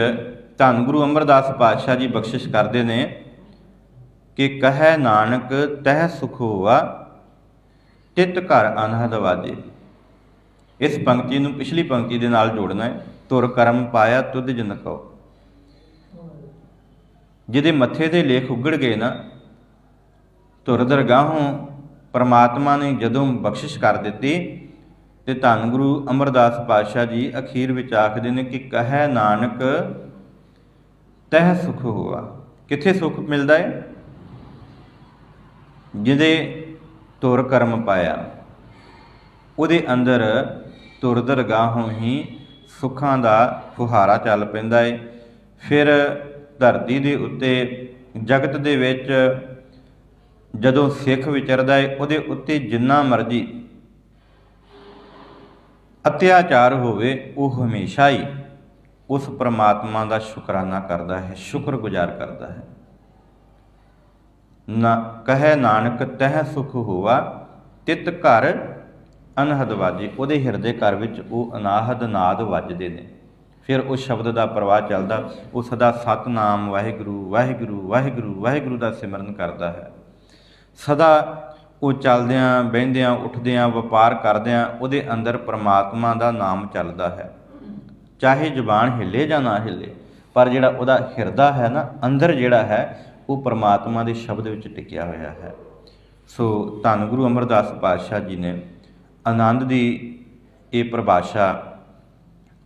ਧੰਨ ਗੁਰੂ ਅਮਰਦਾਸ ਪਾਤਸ਼ਾਹ ਜੀ ਬਖਸ਼ਿਸ਼ ਕਰਦੇ ਨੇ ਕਿ ਕਹੈ ਨਾਨਕ ਤਹਿ ਸੁਖ ਹੋਆ, ਤਿਤ ਘਰ ਅਨਹਦ ਵਾਜੇ। ਇਸ ਪੰਕਤੀ ਨੂੰ ਪਿਛਲੀ ਪੰਕਤੀ ਦੇ ਨਾਲ ਜੋੜਨਾ ਹੈ। ਧੁਰ ਕਰਮ ਪਾਇਆ ਤੁਧ ਜਨ ਕਉ। ਜਿਹਦੇ ਮੱਥੇ ਦੇ ਲੇਖ ਉਗੜ ਗਏ ਨਾ, ਧੁਰ ਦਰਗਾਹੋਂ ਪਰਮਾਤਮਾ ਨੇ ਜਦੋਂ ਬਖਸ਼ਿਸ਼ ਕਰ ਦਿੱਤੀ ਤੇ ਧੰਨ ਗੁਰੂ ਅਮਰਦਾਸ ਪਾਤਸ਼ਾਹ ਜੀ ਅਖੀਰ ਵਿੱਚ ਆਖਦੇ ਨੇ ਕਿ ਕਹੈ ਨਾਨਕ ਤਹਿ ਸੁਖ ਹੋਆ। ਕਿੱਥੇ ਸੁੱਖ ਮਿਲਦਾ ਹੈ? ਜਿਹਦੇ ਧੁਰ ਕਰਮ ਪਾਇਆ, ਉਹਦੇ ਅੰਦਰ ਧੁਰ ਦਰਗਾਹੋਂ ਹੀ ਸੁੱਖਾਂ ਦਾ ਫੁਹਾਰਾ ਚੱਲ ਪੈਂਦਾ ਹੈ। ਫਿਰ ਧਰਤੀ ਦੇ ਉੱਤੇ ਜਗਤ ਦੇ ਵਿੱਚ ਜਦੋਂ ਸਿੱਖ ਵਿਚਰਦਾ ਹੈ, ਉਹਦੇ ਉੱਤੇ ਜਿੰਨਾ ਮਰਜ਼ੀ ਅਤਿਆਚਾਰ ਹੋਵੇ, ਉਹ ਹਮੇਸ਼ਾ ਹੀ ਉਸ ਪ੍ਰਮਾਤਮਾ ਦਾ ਸ਼ੁਕਰਾਨਾ ਕਰਦਾ ਹੈ, ਸ਼ੁਕਰਗੁਜ਼ਾਰ ਕਰਦਾ ਹੈ। ਨਾ ਕਹੈ ਨਾਨਕ ਤਹਿ ਸੁਖ ਹੋਵਾ, ਤਿਤ ਘਰ ਅਨਹਦ ਵਾਜੇ। ਉਹਦੇ ਹਿਰਦੇ ਘਰ ਵਿੱਚ ਉਹ ਅਨਾਹਦ ਨਾਦ ਵੱਜਦੇ ਨੇ। ਫਿਰ ਉਸ ਸ਼ਬਦ ਦਾ ਪ੍ਰਵਾਹ ਚੱਲਦਾ, ਉਹ ਸਦਾ ਸਤਿਨਾਮ ਵਾਹਿਗੁਰੂ ਵਾਹਿਗੁਰੂ ਵਾਹਿਗੁਰੂ ਵਾਹਿਗੁਰੂ ਦਾ ਸਿਮਰਨ ਕਰਦਾ ਹੈ। ਸਦਾ ਉਹ ਚੱਲਦਿਆਂ ਬਹਿੰਦਿਆਂ ਉੱਠਦਿਆਂ ਵਪਾਰ ਕਰਦਿਆਂ ਉਹਦੇ ਅੰਦਰ ਪ੍ਰਮਾਤਮਾ ਦਾ ਨਾਮ ਚੱਲਦਾ ਹੈ। ਚਾਹੇ ਜ਼ੁਬਾਨ ਹਿੱਲੇ ਜਾਂ ਨਾ ਹਿੱਲੇ, ਪਰ ਜਿਹੜਾ ਉਹਦਾ ਹਿਰਦਾ ਹੈ ਨਾ, ਅੰਦਰ ਜਿਹੜਾ ਹੈ, ਉਹ ਪ੍ਰਮਾਤਮਾ ਦੇ ਸ਼ਬਦ ਵਿੱਚ ਟਿਕਿਆ ਹੋਇਆ ਹੈ। ਸੋ ਧੰਨ ਗੁਰੂ ਅਮਰਦਾਸ ਪਾਤਸ਼ਾਹ ਜੀ ਨੇ ਆਨੰਦ ਦੀ ਇਹ ਪਰਿਭਾਸ਼ਾ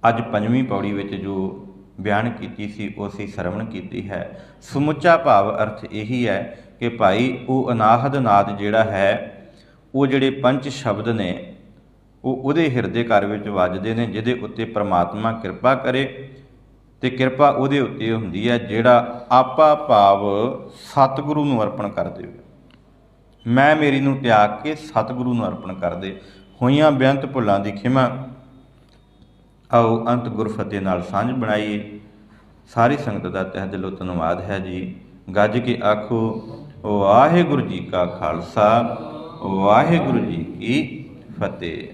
ਅੱਜ ਪੰਜਵੀਂ ਪੌੜੀ ਵਿੱਚ ਜੋ ਬਿਆਨ ਕੀਤੀ ਸੀ, ਉਹ ਅਸੀਂ ਸਰਵਣ ਕੀਤੀ ਹੈ। ਸਮੁੱਚਾ ਭਾਵ ਅਰਥ ਇਹੀ ਹੈ ਕਿ ਭਾਈ ਉਹ ਅਨਾਹਦ ਨਾਦ ਜਿਹੜਾ ਹੈ, ਉਹ ਜਿਹੜੇ ਪੰਜ ਸ਼ਬਦ ਨੇ, ਉਹ ਉਹਦੇ ਹਿਰਦੇ ਘਰ ਵਿੱਚ ਵੱਜਦੇ ਨੇ, ਜਿਹਦੇ ਉੱਤੇ ਪ੍ਰਮਾਤਮਾ ਕਿਰਪਾ ਕਰੇ। ਤੇ ਕਿਰਪਾ ਉਹਦੇ ਉੱਤੇ ਹੁੰਦੀ ਹੈ ਜਿਹੜਾ ਆਪਾ ਭਾਵ ਸਤਿਗੁਰੂ ਨੂੰ ਅਰਪਣ ਕਰ ਦੇਵੇ। ਮੈਂ ਮੇਰੀ ਨੂੰ ਤਿਆਗ ਕੇ ਸਤਿਗੁਰੂ ਨੂੰ ਅਰਪਣ ਕਰ ਦੇ। ਹੋਈਆਂ ਬੇਅੰਤ ਭੁੱਲਾਂ ਦੀ ਖਿਮਾ। ਆਓ ਅੰਤ ਗੁਰਫਤਿਹ ਨਾਲ ਸਾਂਝ ਬਣਾਈਏ। ਸਾਰੀ ਸੰਗਤ ਦਾ ਤਹਿ ਦਿਲੋਂ ਧੰਨਵਾਦ ਹੈ ਜੀ। ਗੱਜ ਕੇ ਆਖੋ ਵਾਹਿਗੁਰੂ ਜੀ ਕਾ ਖਾਲਸਾ, ਵਾਹਿਗੁਰੂ ਜੀ ਕੀ ਫਤਿਹ।